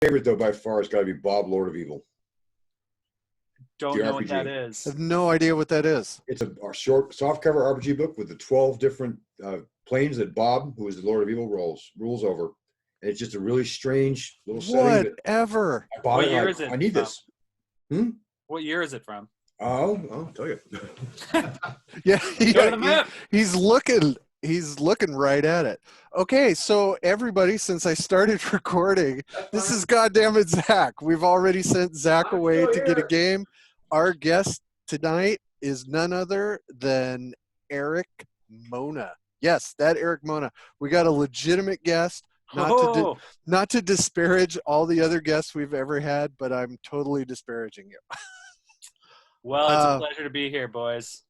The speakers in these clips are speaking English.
favorite, though, by far, has got to be Bob, Lord of Evil. Don't The know what that RPG. is. I have no idea what that is. It's a short softcover RPG book with the 12 different planes that Bob, who is the Lord of Evil, rules over. And it's just a really strange little setting. Whatever. I bought What it. year is it I need from? this. What year is it from? Oh, I'll tell you. Yeah, Go to the map. He's looking right at it. Okay, so everybody, since I started recording, this is Goddammit Zach. We've already sent Zach away to get a game. Our guest tonight is none other than ERIK Mona. Yes, that ERIK Mona. We got a legitimate guest. Not to disparage all the other guests we've ever had, but I'm totally disparaging you. Well, it's a pleasure to be here, boys.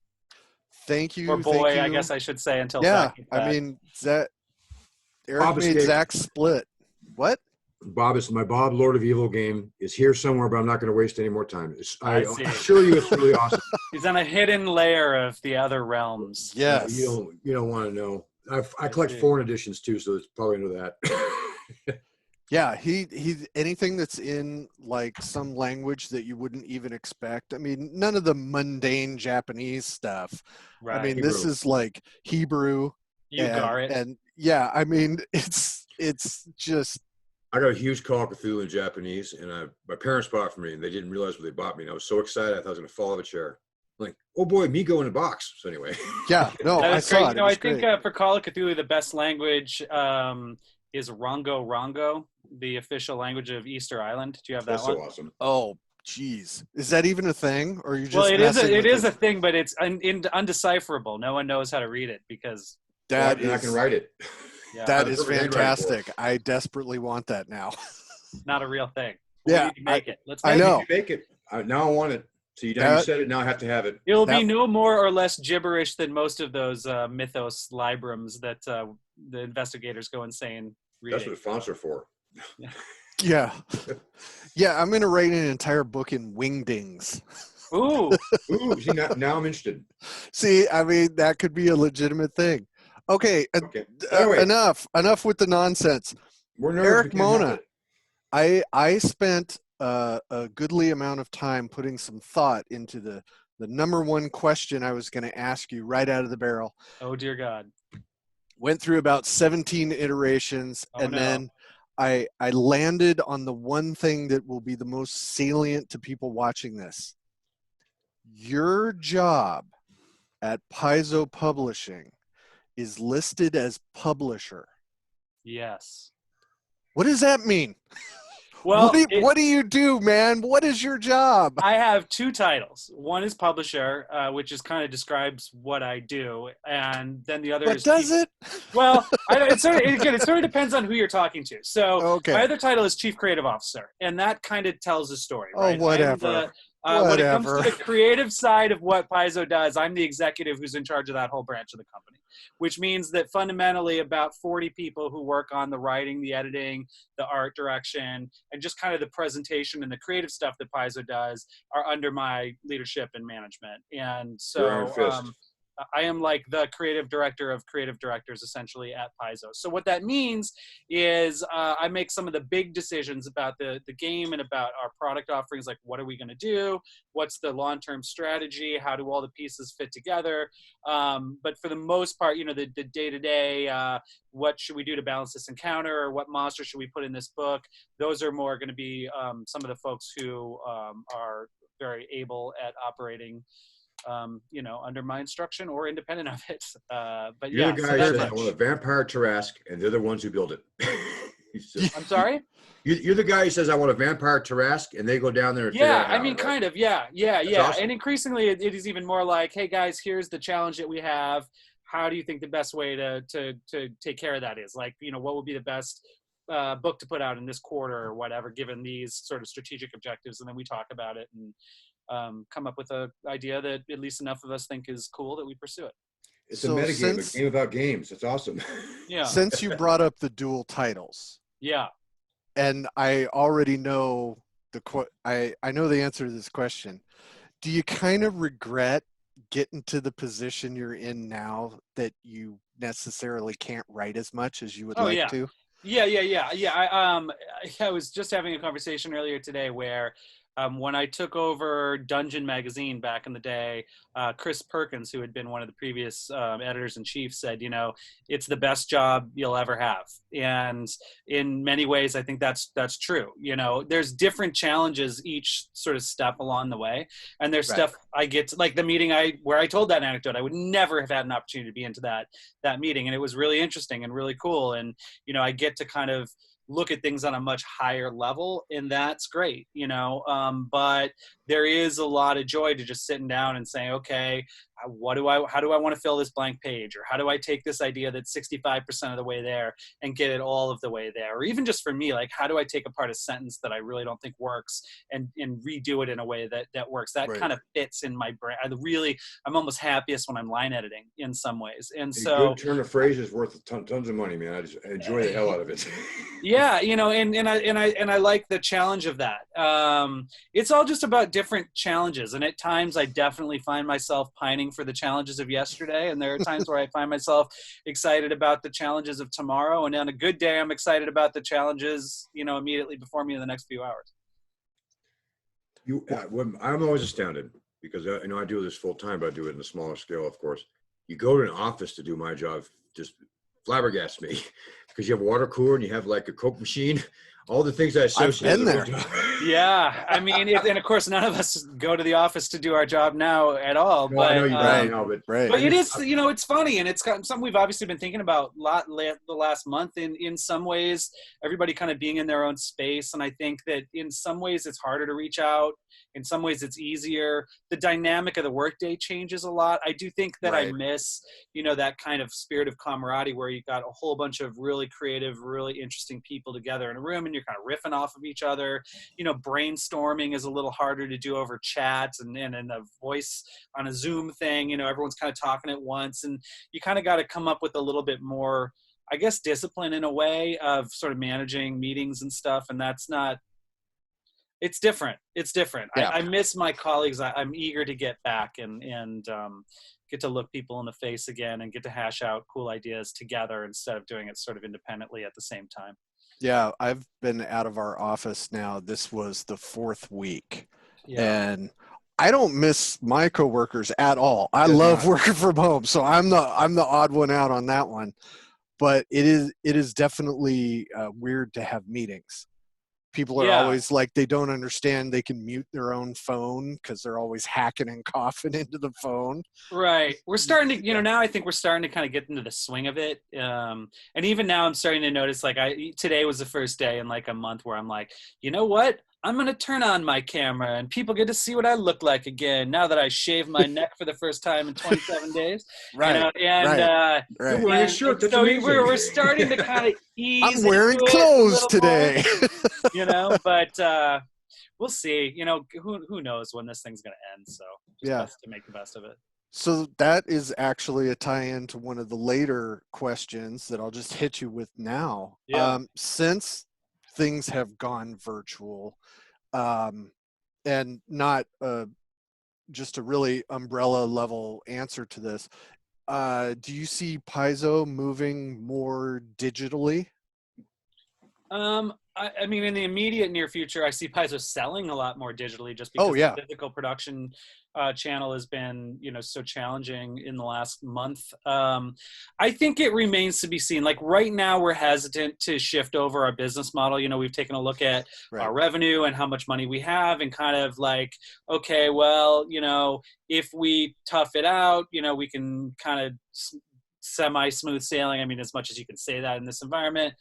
Thank you. Or boy, thank you. I guess I should say until yeah, Zach gets back. I mean, ERIK Bob made escaped. Zach split. What? Bob, is my Bob Lord of Evil game is here somewhere, but I'm not going to waste any more time. I see. assure you, it's really awesome. He's on a hidden layer of the other realms. Yes. You don't want to know. I collect foreign editions too, so it's probably into that. Yeah, he anything that's in like some language that you wouldn't even expect. I mean, none of the mundane Japanese stuff. Right. I mean, Hebrew. this is like Hebrew. Ugarit. And yeah, I mean, it's just. I got a huge Call of Cthulhu in Japanese, and my parents bought it for me, and they didn't realize what they bought me. And I was so excited, I thought I was going to fall off a chair. I'm like, oh boy, Migo in a box. So anyway. Yeah, no, That I was saw great. it. You know, It was I think great. for Call of Cthulhu, the best language is Rongo, the official language of Easter Island. Do you have that That's one? so awesome. Oh, geez, is that even a thing, or are you just? Well, it messing with is a thing, but it's undecipherable. No one knows how to read it because I can write it. yeah, that I is have a perfect handwriting for it. fantastic. I desperately want that now. not a real thing. Yeah, we need to make it. Let's I make know. it. You make it. Now I want it. So you said it. Now I have to have it. It'll be no more or less gibberish than most of those mythos librams that the investigators go insane reading. That's what fonts are for. Yeah. Yeah, I'm going to write an entire book in wingdings. Ooh. Ooh, see, now I'm interested. See, I mean, that could be a legitimate thing. Okay, Anyway, enough with the nonsense. we're nerds. ERIK We can't help Mona, it. I spent a goodly amount of time putting some thought into the number one question I was going to ask you right out of the barrel. Oh, dear God. Went through about 17 iterations, and then I landed on the one thing that will be the most salient to people watching this. Your job at Paizo Publishing is listed as publisher. Yes. What does that mean? Well, what do you do, man? What is your job? I have two titles. One is publisher, which is kind of describes what I do, and then the other But is. does it? Well, it sort of depends on who you're talking to. So Okay. my other title is Chief Creative Officer, and that kind of tells a story. Right? Oh, whatever. When it comes to the creative side of what Paizo does, I'm the executive who's in charge of that whole branch of the company, which means that fundamentally about 40 people who work on the writing, the editing, the art direction, and just kind of the presentation and the creative stuff that Paizo does are under my leadership and management. And so I am like the creative director of creative directors essentially at Paizo. So what that means is I make some of the big decisions about the game and about our product offerings, like what are we going to do? What's the long-term strategy? How do all the pieces fit together? But for the most part, you know, the day-to-day, what should we do to balance this encounter? Or what monster should we put in this book? Those are more going to be some of the folks who are very able at operating under my instruction or independent of it. But You're yeah, the guy who says, I want a vampire Tarrasque, and they're the ones who build it. I'm sorry? You're the guy who says, I want a vampire Tarrasque, and they go down there and figure it out, I mean, right? kind of, yeah. Awesome. And increasingly, it is even more like, hey, guys, here's the challenge that we have. How do you think the best way to take care of that is? Like, you know, what would be the best book to put out in this quarter or whatever, given these sort of strategic objectives? And then we talk about it and come up with an idea that at least enough of us think is cool that we pursue it. It's a metagame, a game about games. It's awesome. Yeah. Since you brought up the dual titles. Yeah. And I already know I know the answer to this question. Do you kind of regret getting to the position you're in now that you necessarily can't write as much as you would like to? Yeah. I was just having a conversation earlier today where when I took over Dungeon magazine back in the day, Chris Perkins, who had been one of the previous editors-in-chief, said, it's the best job you'll ever have. And in many ways, I think that's true. There's different challenges each sort of step along the way. And there's stuff I get to, like the meeting where I told that anecdote. I would never have had an opportunity to be into that meeting. And it was really interesting and really cool. And, I get to kind of look at things on a much higher level, and that's great, but there is a lot of joy to just sitting down and saying, okay, how do I want to fill this blank page? Or how do I take this idea that's 65% of the way there and get it all of the way there? Or even just for me, like, how do I take apart a sentence that I really don't think works and redo it in a way that works? That kind of fits in my brain. I'm almost happiest when I'm line editing in some ways. And so a good turn of phrase is worth tons of money, man. I just enjoy the hell out of it. Yeah, and I like the challenge of that. It's all just about different challenges, and at times I definitely find myself pining for the challenges of yesterday, and there are times where I find myself excited about the challenges of tomorrow, and on a good day I'm excited about the challenges immediately before me in the next few hours. I'm always astounded because I do this full time, but I do it in a smaller scale, of course. You go to an office to do my job, just flabbergasts me because you have a water cooler and you have like a Coke machine, all the things I associate. I've been there. Yeah, I mean, and of course, none of us go to the office to do our job now at all. No, but I know you right. now, but it is, it's funny, and it's something we've obviously been thinking about a lot the last month. In some ways, everybody kind of being in their own space, and I think that in some ways it's harder to reach out. In some ways it's easier. The dynamic of the workday changes a lot. I do think that I miss, that kind of spirit of camaraderie where you've got a whole bunch of really creative, really interesting people together in a room and you're kind of riffing off of each other. Brainstorming is a little harder to do over chats and a voice on a Zoom thing. Everyone's kind of talking at once, and you kind of got to come up with a little bit more, I guess, discipline in a way of sort of managing meetings and stuff. And that's not, it's different. Yeah. I miss my colleagues. I'm eager to get back and get to look people in the face again and get to hash out cool ideas together instead of doing it sort of independently at the same time. Yeah, I've been out of our office now. This was the 4th week. Yeah. And I don't miss my coworkers at all. I love working from home. So I'm the odd one out on that one. But it is definitely weird to have meetings. People are always like, they don't understand they can mute their own phone because they're always hacking and coughing into the phone. Right. We're starting to, now I think we're starting to kind of get into the swing of it. And even now I'm starting to notice, like today was the first day in like a month where I'm like, you know what? I'm going to turn on my camera and people get to see what I look like again now that I shaved my neck for the first time in 27 days. Right. Right. You're wearing a shirt. That's so amazing. we're starting to kind of ease. I'm wearing clothes today. But we'll see. Who knows when this thing's going to end. So best to make the best of it. So that is actually a tie-in to one of the later questions that I'll just hit you with now. Yeah. Since things have gone virtual, and not just a really umbrella level answer to this, do you see Paizo moving more digitally? I mean, in the immediate near future, I see Paizo selling a lot more digitally just because the physical production channel has been, so challenging in the last month. I think it remains to be seen. Like right now, we're hesitant to shift over our business model. We've taken a look at our revenue and how much money we have and kind of like, okay, well, if we tough it out, we can kind of semi-smooth sailing. I mean, as much as you can say that in this environment.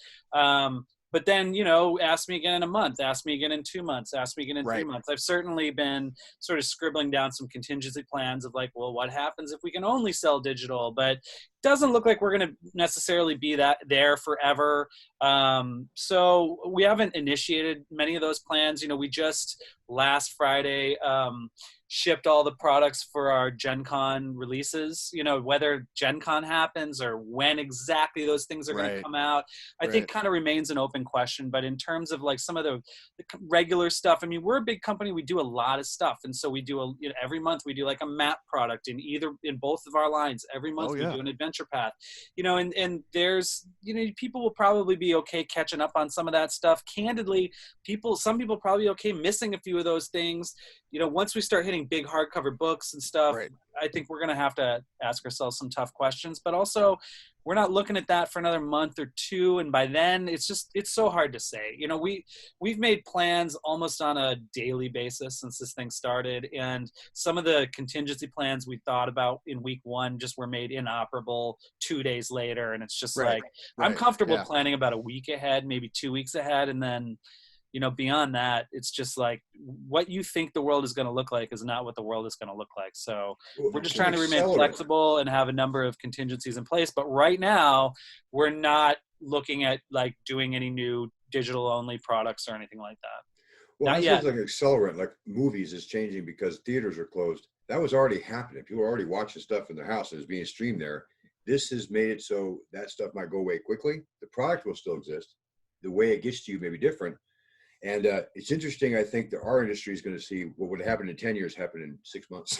But then, ask me again in a month, ask me again in 2 months, ask me again in 3 months. I've certainly been sort of scribbling down some contingency plans of like, well, what happens if we can only sell digital? But it doesn't look like we're going to necessarily be there forever. So we haven't initiated many of those plans. We just last Friday shipped all the products for our Gen Con releases. You know, whether Gen Con happens or when exactly those things are going to come out, I think kind of remains an open question. But in terms of like some of the regular stuff, I mean, we're a big company. We do a lot of stuff. And so we do every month we do like a map product in both of our lines. Every month we do an adventure path, you know, and there's, you know, people will probably be okay catching up on some of that stuff. Candidly, some people probably okay missing a few of those things. You know, once we start hitting big hardcover books and stuff, I think we're going to have to ask ourselves some tough questions, but also we're not looking at that for another month or two. And by then it's so hard to say. You know, we've made plans almost on a daily basis since this thing started. And some of the contingency plans we thought about in week one just were made inoperable 2 days later. And it's just I'm comfortable planning about a week ahead, maybe 2 weeks ahead. And then, you know, beyond that, it's just like what you think the world is going to look like is not what the world is going to look like. So we're just trying to remain flexible and have a number of contingencies in place. But right now, we're not looking at like doing any new digital only products or anything like that. Well, that sounds like an accelerant, like movies is changing because theaters are closed. That was already happening. People are already watching stuff in their house and it's being streamed there. This has made it so that stuff might go away quickly. The product will still exist. The way it gets to you may be different. And it's interesting. I think that our industry is going to see what would happen in 10 years happen in 6 months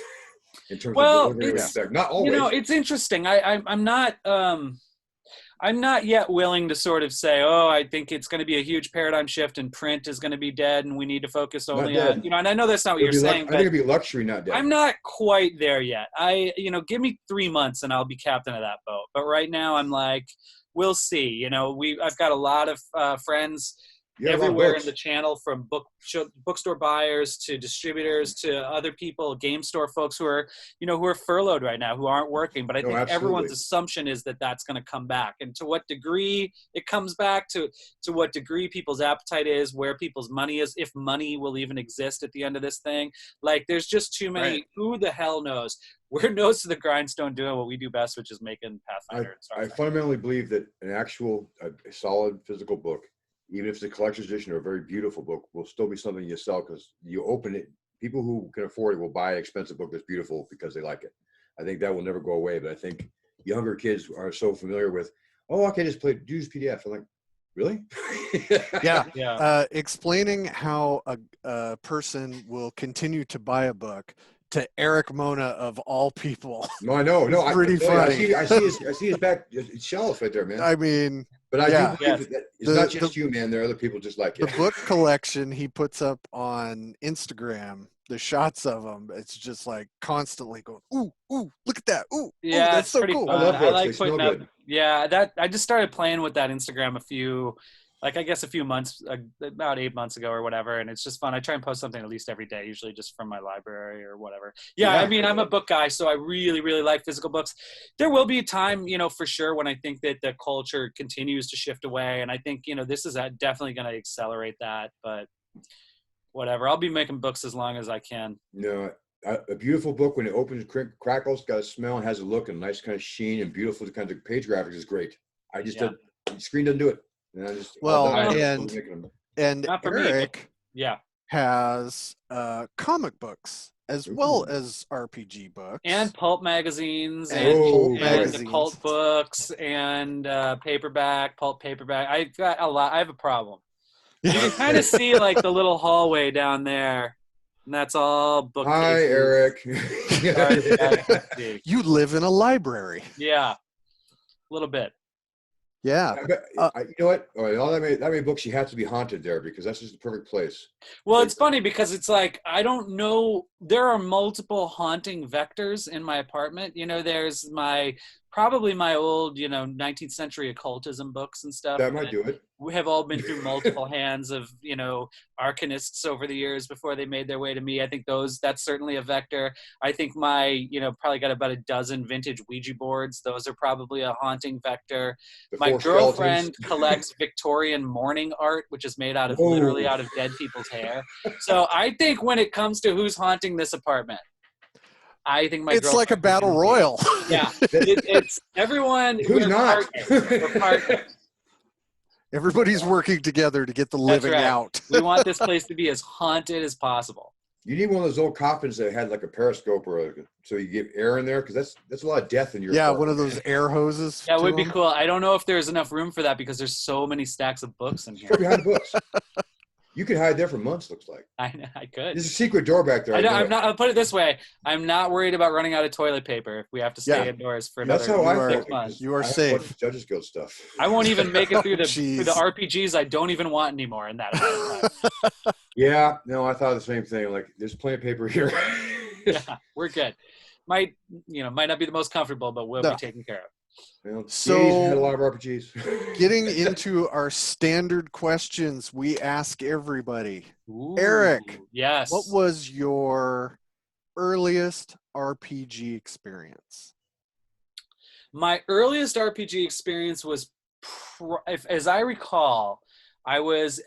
in terms of expect. Not always. You know, it's interesting. I'm not yet willing to sort of say, oh, I think it's going to be a huge paradigm shift and print is going to be dead and we need to focus only on, you know, and I know that's not what you're saying. I think it'd be luxury, not dead. I'm not quite there yet. You know, give me 3 months and I'll be captain of that boat. But right now I'm like, we'll see. You know, I've got a lot of friends everywhere in the channel, from bookstore buyers to distributors to other people, game store folks who are furloughed right now, who aren't working. But I think everyone's assumption is that that's going to come back. And to what degree it comes back, to what degree people's appetite is, where people's money is, if money will even exist at the end of this thing. Like, there's just too many. Who the hell knows? We're nose to the grindstone doing what we do best, which is making Pathfinder. I fundamentally believe that an actual solid physical book, even if it's a collector's edition or a very beautiful book, will still be something you sell because you open it. People who can afford it will buy an expensive book that's beautiful because they like it. I think that will never go away. But I think younger kids are so familiar with, I can just use PDF. I'm like, really? Yeah. Explaining how a person will continue to buy a book to ERIK Mona of all people. No, I know. No, pretty funny. I see his back shelf right there, man. I mean, but I do believe that it's not just you, man. There are other people just like it. The book collection he puts up on Instagram, the shots of them, it's just like constantly going, ooh, look at that. Ooh, that's so cool. I love books. I like putting up. Yeah, I just started playing with that Instagram a few months, about 8 months ago or whatever. And it's just fun. I try and post something at least every day, usually just from my library or whatever. Yeah, I mean, I'm a book guy, so I really, really like physical books. There will be a time, for sure, when I think that the culture continues to shift away. And I think, this is definitely going to accelerate that. But whatever, I'll be making books as long as I can. A beautiful book, when it opens and crackles, got a smell and has a look and nice kind of sheen and beautiful kind of page graphics is great. I just the screen doesn't do it. And ERIK has comic books as well as RPG books and pulp magazines and cult books and pulp paperback. I've got a lot. I have a problem. You can kind of see like the little hallway down there, and that's all bookcases. Hi, ERIK. You live in a library. Yeah, a little bit. Yeah. You know what? All that many books, you have to be haunted there because that's just the perfect place. Well, it's funny because it's like, I don't know. There are multiple haunting vectors in my apartment. There's probably my old, 19th century occultism books and stuff. That might do it. We have all been through multiple hands of, arcanists over the years before they made their way to me. I think that's certainly a vector. I think my, probably got about a dozen vintage Ouija boards. Those are probably a haunting vector. My girlfriend collects Victorian mourning art, which is made out of literally out of dead people's hair. So I think when it comes to who's haunting this apartment, I think it's like a battle royal. Yeah, it's everyone. Who's not? We're partners. Everybody's working together to get the living out. We want this place to be as haunted as possible. You need one of those old coffins that had like a periscope so you get air in there, because that's a lot of death in your Yeah, apartment. one of those air hoses. That to would be them. cool. I don't know if there's enough room for that because there's so many stacks of books in here. Go behind the books. You could hide there for months, looks like. I could. There's a secret door back there. I'm not. I'll put it this way: I'm not worried about running out of toilet paper if we have to stay indoors for That's another how I 6 felt. months. You are I have safe. a bunch of Judges Guild stuff. I won't even make it through the Jeez. RPGs I don't even want anymore in that amount of time. Yeah, no, I thought the same thing. Like, there's plenty of paper here. Yeah, we're good. Might not be the most comfortable, but we'll be taken care of. Well, So- DA's had a lot of RPGs. Getting into our standard questions we ask everybody. Ooh, Eric, yes. What was your earliest RPG experience? My earliest RPG experience was, as I recall, I was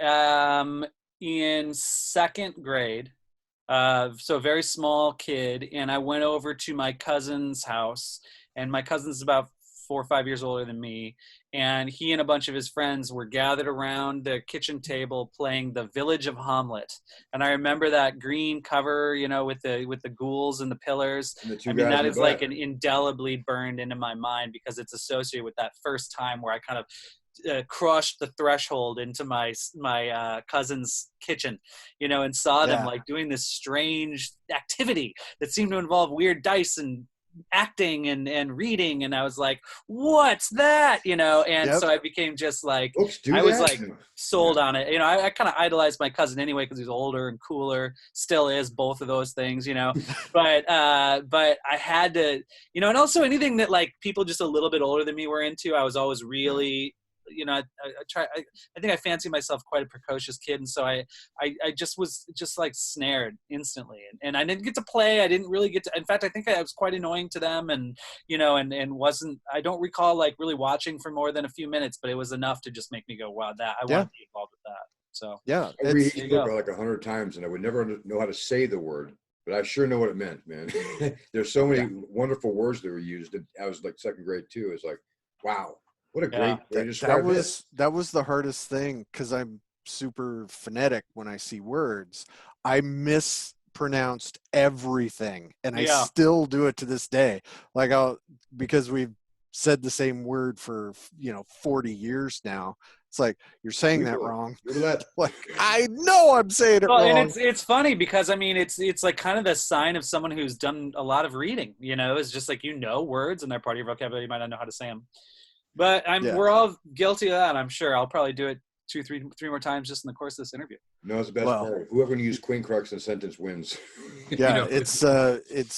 in second grade, so a very small kid, and I went over to my cousin's house, and my cousin's about 4 or 5 years older than me, and he and a bunch of his friends were gathered around the kitchen table playing The Village of Hamlet. And I remember that green cover, with the ghouls and the pillars. And the two I mean, guys that in is the like back. an indelibly burned into my mind because it's associated with that first time where I kind of crushed the threshold into my cousin's kitchen, and saw them like doing this strange activity that seemed to involve weird dice and acting and reading, and I was like, what's that? And so I became just like, I was like sold on it. I kind of idolized my cousin anyway because he's older and cooler, still is both of those things, but I had to, and also anything that like people just a little bit older than me were into, I was always really, I think I fancy myself quite a precocious kid, and so I just was just like snared instantly, and I didn't get to play. I didn't really get to. In fact, I think I was quite annoying to them, and and wasn't. I don't recall like really watching for more than a few minutes, but it was enough to just make me go, wow, that I want to be involved with that. So I read each book like 100 times, and I would never know how to say the word, but I sure know what it meant, man. There's so many wonderful words that were used. I was like second grade too. It's like, wow. What a great way to describe this. That was the hardest thing because I'm super phonetic when I see words. I mispronounced everything, and I still do it to this day. Like because we've said the same word for 40 years now. It's like you're saying that wrong. Like I know I'm saying it wrong. And it's funny because I mean it's like kind of the sign of someone who's done a lot of reading. It's just like words and they're part of your vocabulary. You might not know how to say them. But we're all guilty of that, I'm sure. I'll probably do it 2, 3 more times just in the course of this interview. No, it's the best part. Whoever can use queen crux in a sentence wins. Yeah, it's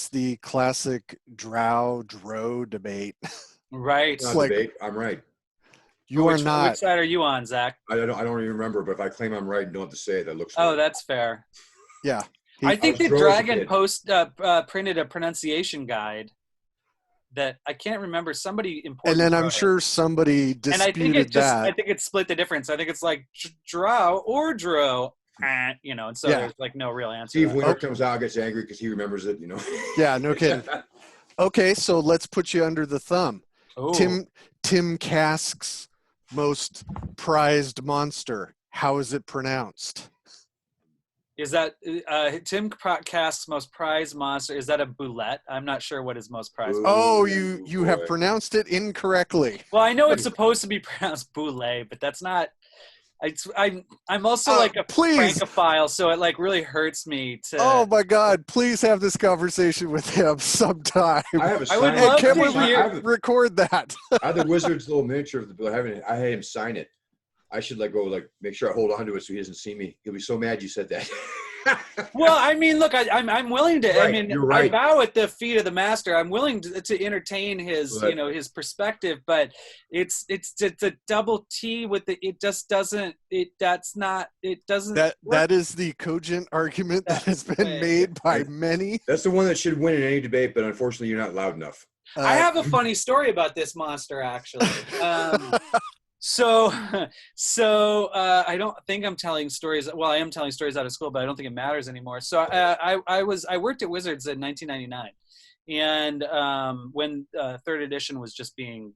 the classic drow debate. Right. Not like, debate. I'm right. You are not. Which side are you on, Zach? I don't even remember, but if I claim I'm right and don't have to say it, that looks right. That's fair. Yeah. I think the Dragon Post printed a pronunciation guide that I can't remember. Somebody important. And then I'm sure somebody disputed that. I think it split the difference. I think it's like drow or dro, and so there's like no real answer. Steve Winter comes out, gets angry because he remembers it, Yeah, no kidding. Okay, so let's put you under the thumb. Ooh. Tim Kask's most prized monster. How is it pronounced? Is that Tim Kask's most prized monster? Is that a boulette? I'm not sure what his most prized. Oh, you have pronounced it incorrectly. Well, I know it's supposed to be pronounced boulet, but that's not. I'm also like a Francophile, so it like really hurts me to. Oh my God! Please have this conversation with him sometime. I would love to record that. I have the Wizard's little miniature of the bill. I had him sign it. I should make sure I hold on to it so he doesn't see me. He'll be so mad you said that. Well, I mean, look, I'm willing to. Right, I mean, right. I bow at the feet of the master. I'm willing to entertain his, his perspective, but it's a double T with the. It just doesn't. That's not. It doesn't. That is the cogent argument that has been made by many. That's the one that should win in any debate, but unfortunately, you're not loud enough. I have a funny story about this monster, actually. So I don't think I'm telling stories. Well, I am telling stories out of school, but I don't think it matters anymore. So I worked at Wizards in 1999, and when third edition was just being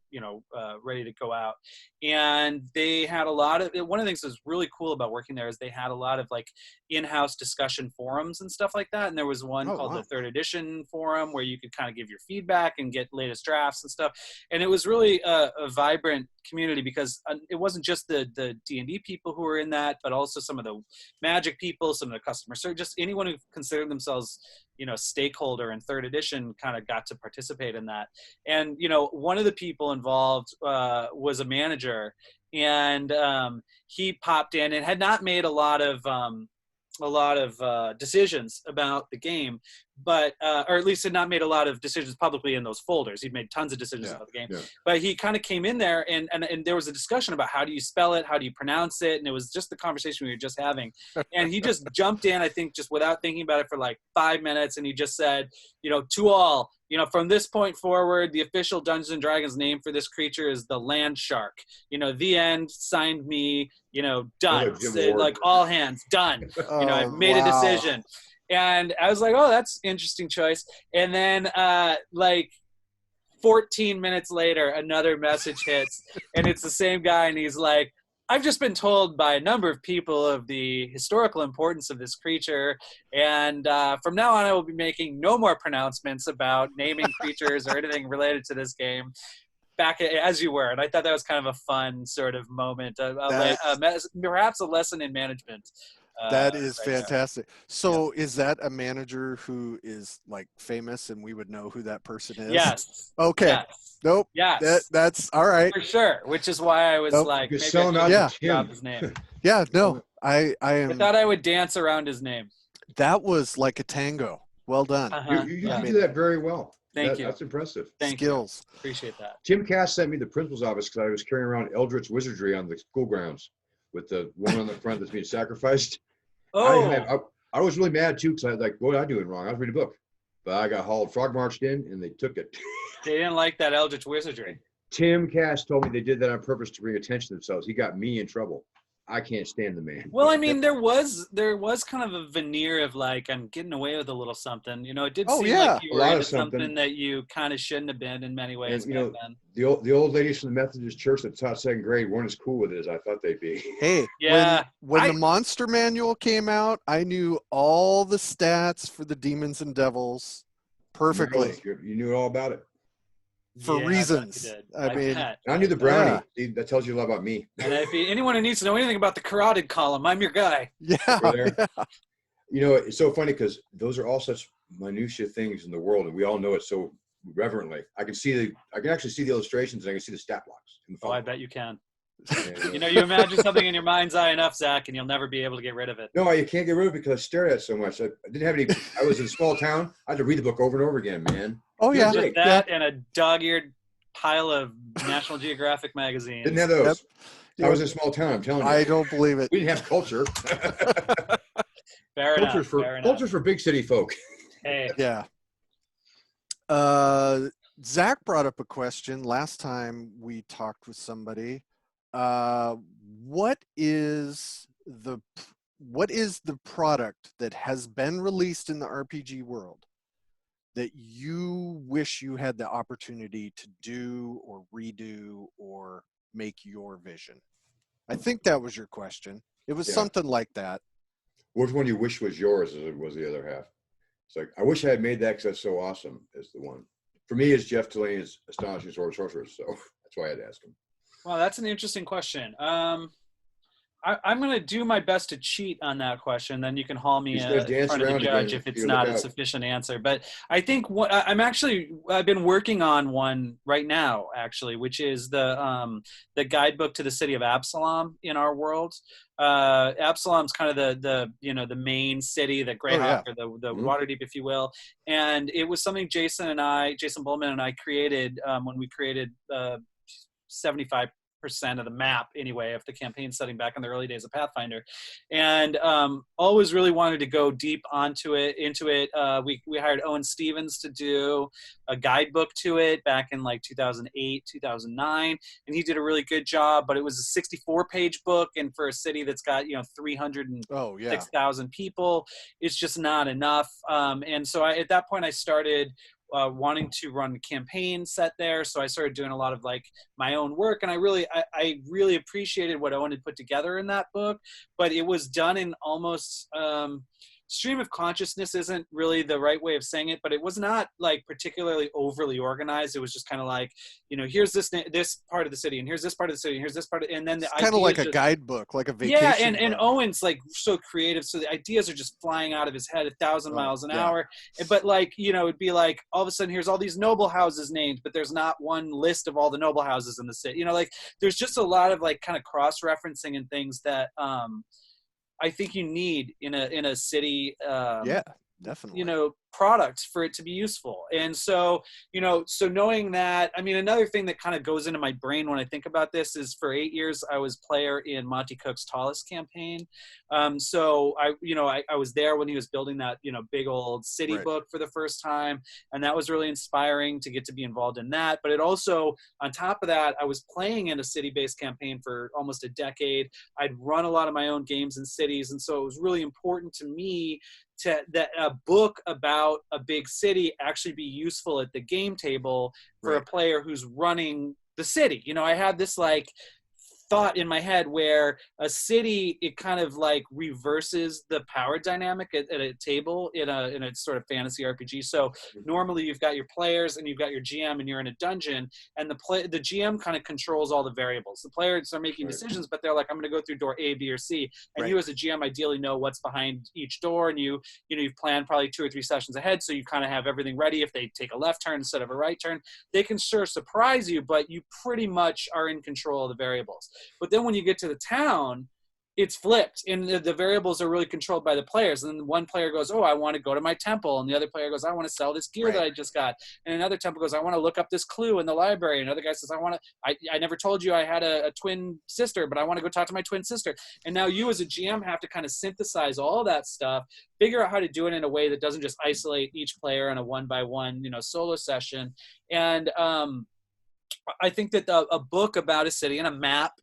ready to go out, and they had a lot of. One of the things that was really cool about working there is they had a lot of like in-house discussion forums and stuff like that. And there was one called the Third Edition Forum where you could kind of give your feedback and get latest drafts and stuff. And it was really a vibrant community because it wasn't just the D&D people who were in that, but also some of the Magic people, some of the customer service, just anyone who considered themselves, stakeholder in Third Edition kind of got to participate in that. And, one of the people involved was a manager, and he popped in and had not made a lot of decisions about the game, but or at least had not made a lot of decisions publicly in those folders. He'd made tons of decisions about the game, but he kind of came in there and there was a discussion about how do you spell it, how do you pronounce it, and it was just the conversation we were just having. And he just jumped in, I think, just without thinking about it for like 5 minutes, and he just said, to all, from this point forward, the official Dungeons and Dragons name for this creature is the Land Shark. The end, signed me, done. Like all hands, done. I've made a decision. And I was like, oh, that's interesting choice. And then 14 minutes later, another message hits, and it's the same guy, and he's like, I've just been told by a number of people of the historical importance of this creature, and from now on I will be making no more pronouncements about naming creatures or anything related to this game. Back as you were. And I thought that was kind of a fun sort of moment, perhaps a lesson in management. That is fantastic. So is that a manager who is like famous and we would know who that person is? Yes. Okay. Yes. Nope. Yes. That's all right. For sure. Which is why I was like, maybe I should drop his name. Yeah, no. I thought I would dance around his name. That was like a tango. Well done. You do that very well. Thank you. That's impressive. Skills. Appreciate that. Tim Cass sent me the principal's office because I was carrying around Eldritch Wizardry on the school grounds with the one on the front that's being sacrificed. Oh. I was really mad too because I was like, what did I do wrong? I was reading a book. But I got hauled, frog marched in, and they took it. They didn't like that Eldritch Wizardry. Tim Cass told me they did that on purpose to bring attention to themselves. He got me in trouble. I can't stand the man. Well, I mean, there was kind of a veneer of like, I'm getting away with a little something. It did seem like you were into something that you kind of shouldn't have been in many ways. And, then. The old ladies from the Methodist Church that taught second grade weren't as cool with it as I thought they'd be. Hey, when the Monster Manual came out, I knew all the stats for the demons and devils perfectly. You knew all about it. For reasons. I mean, I knew the brownie. Yeah. That tells you a lot about me. And if anyone who needs to know anything about the carotid column, I'm your guy. Yeah. It's so funny because those are all such minutiae things in the world, and we all know it so reverently. I can actually see the illustrations, and I can see the stat blocks. I bet you can. And, you imagine something in your mind's eye enough, Zach, and you'll never be able to get rid of it. No, you can't get rid of it because I stared at it so much. I didn't have any. I was in a small town. I had to read the book over and over again, man. Oh yeah, just that and a dog-eared pile of National Geographic magazines. Didn't have those. Yep. I was in a small town. I'm telling you. I don't believe it. We didn't have culture. Fair Culture's for big city folk. Hey. Yeah. Zach brought up a question last time we talked with somebody. What is the product that has been released in the RPG world that you wish you had the opportunity to do or redo or make your vision? I think that was your question. It was something like that. Which one you wish was yours was the other half. It's like, I wish I had made that because that's so awesome is the one. For me, it's Jeff Tillani's Astonishing Sword of Sorcerers, so that's why I had to ask him. Well, that's an interesting question. I'm going to do my best to cheat on that question. Then you can haul me in front of the judge if it's not a sufficient answer. But I think I've been working on one right now, actually, which is the guidebook to the city of Absalom in our world. Absalom's kind of the main city, the Greyhawk or the Waterdeep, if you will. And it was something Jason Bullman and I created when we created 75% of the map anyway of the campaign setting back in the early days of Pathfinder, and always really wanted to go deep into it. We hired Owen Stevens to do a guidebook to it back in like 2008, 2009, and he did a really good job. But it was a 64-page book, and for a city that's got 306,000 people, it's just not enough. And so at that point, I started wanting to run a campaign set there. So I started doing a lot of like my own work, and I really appreciated what Owen had put together in that book, but it was done in almost, stream of consciousness isn't really the right way of saying it, but it was not like particularly overly organized. It was just kind of like, here's this part of the city, and here's this part of the city, and here's this part of, and then the kind of like a just, guidebook, like a vacation. Yeah, and book. Owen's like so creative, so the ideas are just flying out of his head 1,000 miles an hour. But like, it'd be like all of a sudden here's all these noble houses named, but there's not one list of all the noble houses in the city. Like there's just a lot of like kind of cross-referencing and things that I think you need in a city. Yeah, definitely. Products for it to be useful. And so, so knowing that, I mean, another thing that kind of goes into my brain when I think about this is for 8 years, I was player in Monty Cook's Tallest campaign. So I was there when he was building that, big old city book for the first time. And that was really inspiring to get to be involved in that. But it also, on top of that, I was playing in a city-based campaign for almost a decade. I'd run a lot of my own games in cities. And so it was really important to me that a book about a big city actually be useful at the game table for a player who's running the city. I had this like thought in my head where a city, it kind of like reverses the power dynamic at a table in a sort of fantasy RPG. So normally you've got your players and you've got your GM and you're in a dungeon, and the GM kind of controls all the variables. The players are making decisions, but they're like, I'm going to go through door A, B, or C. And you as a GM ideally know what's behind each door, and you've planned probably 2 or 3 sessions ahead, so you kind of have everything ready. If they take a left turn instead of a right turn, they can sure surprise you, but you pretty much are in control of the variables. But then when you get to the town, it's flipped, and the variables are really controlled by the players. And then one player goes, oh, I want to go to my temple. And the other player goes, I want to sell this gear that I just got. And another temple goes, I want to look up this clue in the library. And another guy says, I never told you I had a twin sister, but I want to go talk to my twin sister. And now you as a GM have to kind of synthesize all that stuff, figure out how to do it in a way that doesn't just isolate each player in a 1-by-1, solo session. And, I think that a book about a city and a map,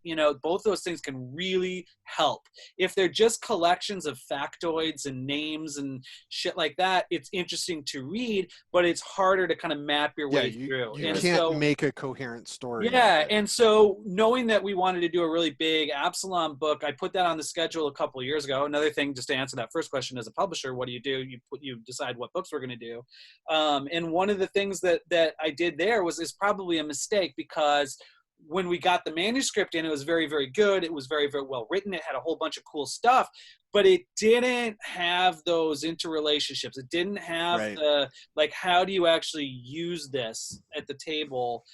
both those things can really help. If they're just collections of factoids and names and shit like that, it's interesting to read, but it's harder to kind of map your way through. You can't make a coherent story. Yeah, and so knowing that we wanted to do a really big Absalom book, I put that on the schedule a couple of years ago. Another thing, just to answer that first question, as a publisher, what do? You decide what books we're going to do. And one of the things that I did there is probably a mistake, because when we got the manuscript in, it was very, very good. It was very, very well written. It had a whole bunch of cool stuff, but it didn't have those interrelationships. It didn't have the, like, how do you actually use this at the table?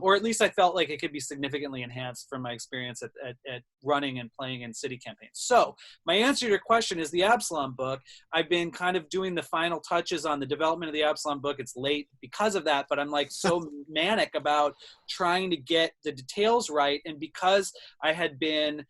Or at least I felt like it could be significantly enhanced from my experience at running and playing in city campaigns. So my answer to your question is the Absalom book. I've been kind of doing the final touches on the development of the Absalom book. It's late because of that, but I'm like so manic about trying to get the details right. And because I had been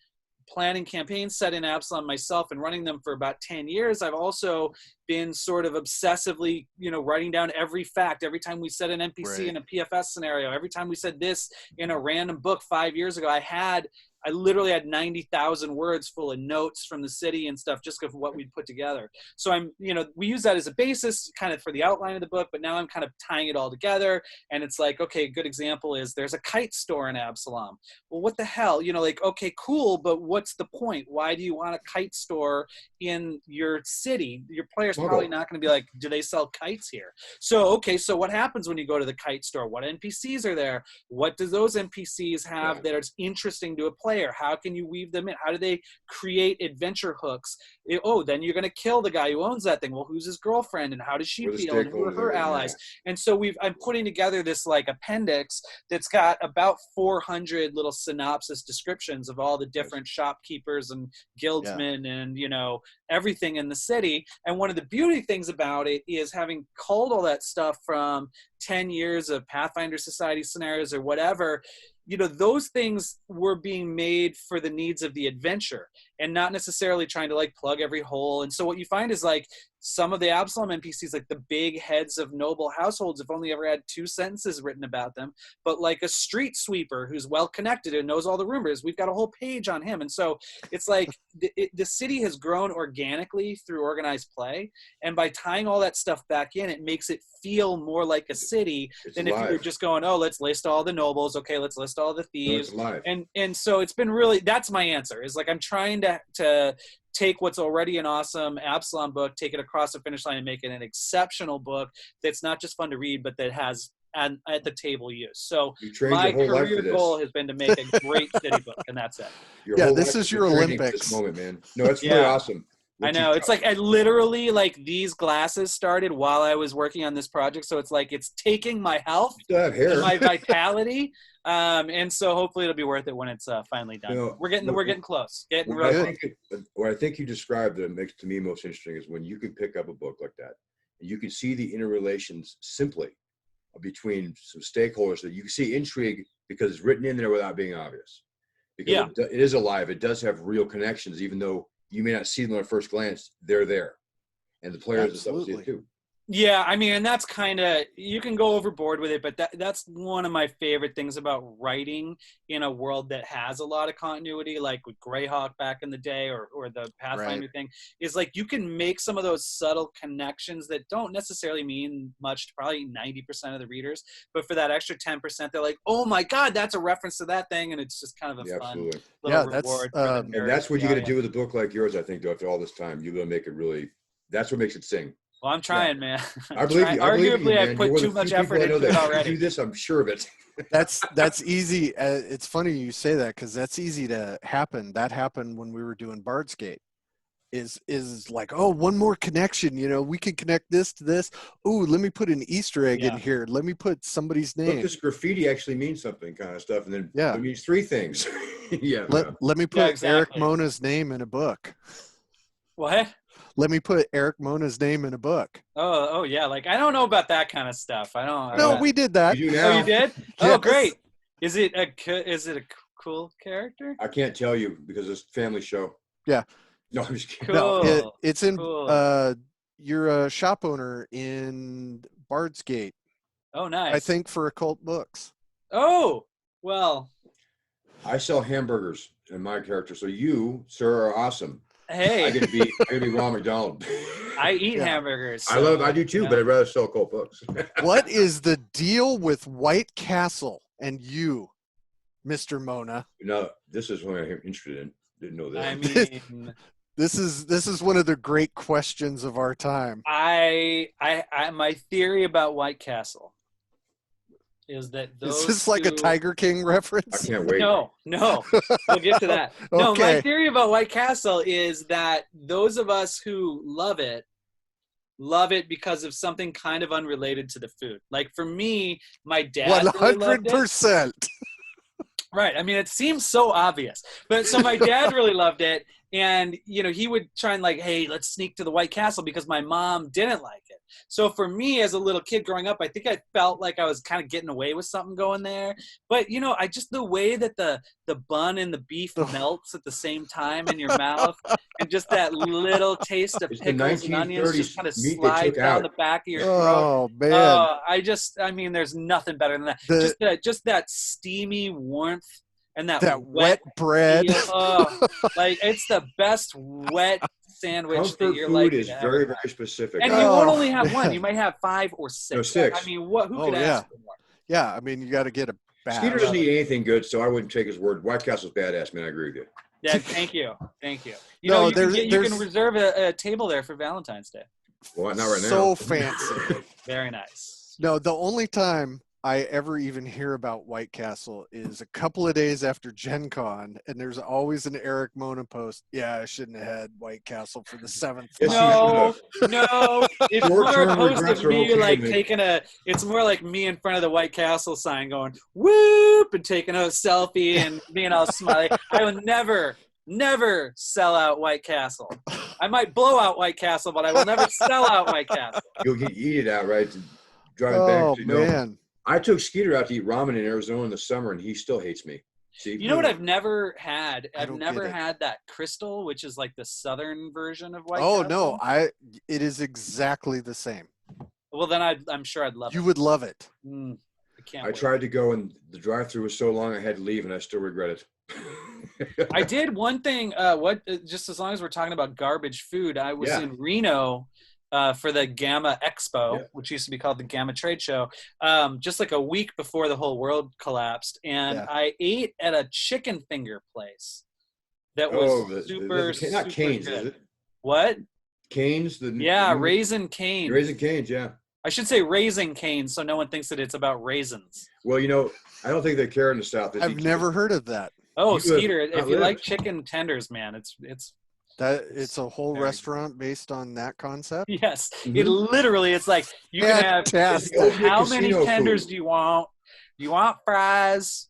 planning campaigns set in Absalom myself and running them for about 10 years, I've also been sort of obsessively, writing down every fact. Every time we said an NPC in a PFS scenario, every time we said this in a random book 5 years ago, I literally had 90,000 words full of notes from the city and stuff, just of what we'd put together. So we use that as a basis kind of for the outline of the book, but now I'm kind of tying it all together. And it's like, okay, a good example is there's a kite store in Absalom. Well, what the hell, okay, cool, but what's the point? Why do you want a kite store in your city? Your player's probably not going to be like, do they sell kites here? So, okay, so what happens when you go to the kite store? What NPCs are there? What do those NPCs have that is interesting to a player? How can you weave them in? How do they create adventure hooks? Then you're going to kill the guy who owns that thing. Well, who's his girlfriend, and how does she feel, and who are her allies? And so I'm putting together this like appendix that's got about 400 little synopsis descriptions of all the different shopkeepers and guildsmen and everything in the city. And one of the beauty things about it is, having culled all that stuff from 10 years of Pathfinder Society scenarios or whatever, those things were being made for the needs of the adventure. and not necessarily trying to like plug every hole. And so what you find is like some of the Absalom NPCs, like the big heads of noble households, have only ever had 2 sentences written about them. But like a street sweeper who's well connected and knows all the rumors, we've got a whole page on him. And so it's like the city has grown organically through organized play, and by tying all that stuff back in, it makes it feel more like a city than if you were just going, oh, let's list all the nobles, okay, let's list all the thieves. And so it's been really, that's my answer, is like I'm trying to take what's already an awesome Absalom book, take it across the finish line and make it an exceptional book that's not just fun to read, but that has at the table use. So my career goal has been to make a great city book, and that's it. Yeah, this is your Olympics. This moment, man. No, it's really awesome. I know. It's like I literally, like, these glasses started while I was working on this project. So it's like it's taking my health and my vitality. And so hopefully it'll be worth it when it's finally done. You know, we're getting close. What I think you described that makes to me most interesting is when you can pick up a book like that and you can see the interrelations simply between some stakeholders, that you can see intrigue because it's written in there without being obvious. Because it is alive. It does have real connections, even though you may not see them at first glance. They're there, and the players and stuff see it too. Yeah, I mean, and that's kind of, you can go overboard with it, but that's one of my favorite things about writing in a world that has a lot of continuity, like with Greyhawk back in the day, or the Pathfinder thing, is like you can make some of those subtle connections that don't necessarily mean much to probably 90% of the readers, but for that extra 10%, they're like, oh my God, that's a reference to that thing, and it's just kind of a fun little reward. And that's what you got to do with a book like yours, I think, though, after all this time. You're going to make it really, that's what makes it sing. Well, I'm trying, man. I believe you. Arguably, I put too much effort into it already. Do this, I'm sure of it. That's easy. It's funny you say that, because that's easy to happen. That happened when we were doing Bard's Gate. Is like, oh, one more connection. You know, we can connect this to this. Oh, let me put an Easter egg in here. Let me put somebody's name. Look, this graffiti actually means something, kind of stuff, and then it means 3 things. Let me put Eric Mona's name in a book. What? Let me put Eric Mona's name in a book. Oh yeah. Like, I don't know about that kind of stuff. I don't. No, we did that. You do now. Oh, you did? Oh, great. Is it a cool character? I can't tell you because it's a family show. Yeah. No, I'm just kidding. Cool. No, it's in. You're a shop owner in Bard's Gate. Oh, nice. I think for occult books. Oh, well. I sell hamburgers in my character, so you, sir, are awesome. Hey, I get to be Ronald McDonald. I eat hamburgers. So, I do too, but I'd rather sell occult books. What is the deal with White Castle and you, Mr. Mona? No, this is what I'm interested in. Didn't know that. I mean, this is one of the great questions of our time. My theory about White Castle is that those is this like a Tiger King reference? I can't wait. No, we'll get to that. No, my theory about White Castle is that those of us who love it because of something kind of unrelated to the food. Like for me, my dad 100%. Right. I mean, it seems so obvious, but so my dad really loved it. And, you know, he would try and like, hey, let's sneak to the White Castle because my mom didn't like it. So for me as a little kid growing up, I think I felt like I was kind of getting away with something going there. But, you know, the way that the bun and the beef melts at the same time in your mouth, and just that little taste of pickles and onions just kind of slide down the back of your throat. Oh, man. I mean, there's nothing better than that. Just that steamy warmth. And that wet bread. Like, it's the best wet sandwich Comfort that you're food like. is very, very specific. And you won't only have one. You might have 5 or 6. No, 6. I mean, who could ask for more? Yeah, I mean, you got to get a batch. Skeeter doesn't eat anything good, so I wouldn't take his word. White Castle's badass, man. I agree with you. Yeah, thank you. You know, you can reserve a table there for Valentine's Day. Well, not right now. So fancy. Very nice. No, the only time I ever even hear about White Castle is a couple of days after Gen Con, and there's always an Eric Mona post. Yeah, I shouldn't have had White Castle for the 7th. No. It's more a post of me like it's more like me in front of the White Castle sign going, whoop, and taking a selfie and being all smiley. I will never sell out White Castle. I might blow out White Castle, but I will never sell out White Castle. You'll eat it out, right? Driving back. Oh, man. I took Skeeter out to eat ramen in Arizona in the summer, and he still hates me. Seafood. You know what I've never had? I I've don't never get it. had that Crystal, which is like the southern version of White Oh Castle. no, it is exactly the same. Well, then I'm sure I'd love You it. would love it. I can't I wait. tried to go, and the drive-through was so long I had to leave, and I still regret it. I did one thing. Just as long as we're talking about garbage food, I was Yeah. in Reno for the Gamma Expo, Yeah. which used to be called the Gamma Trade Show, just like a week before the whole world collapsed, and Yeah. I ate at a chicken finger place that was super not Cane's, good. is it? What? Cane's, Yeah, Raisin Cane's. Raising Cane's, yeah. I should say Raising Cane's, so no one thinks that it's about raisins. Well, I don't think they care in the South. They I've think never heard of that. Oh, You have Skeeter, if you like outlived. chicken tenders, man, it's It's a whole Very restaurant based on that concept. yes. Mhm. It literally, it's like you can have. Fantastic. Old How many casino tenders food. do you want? Do you want fries?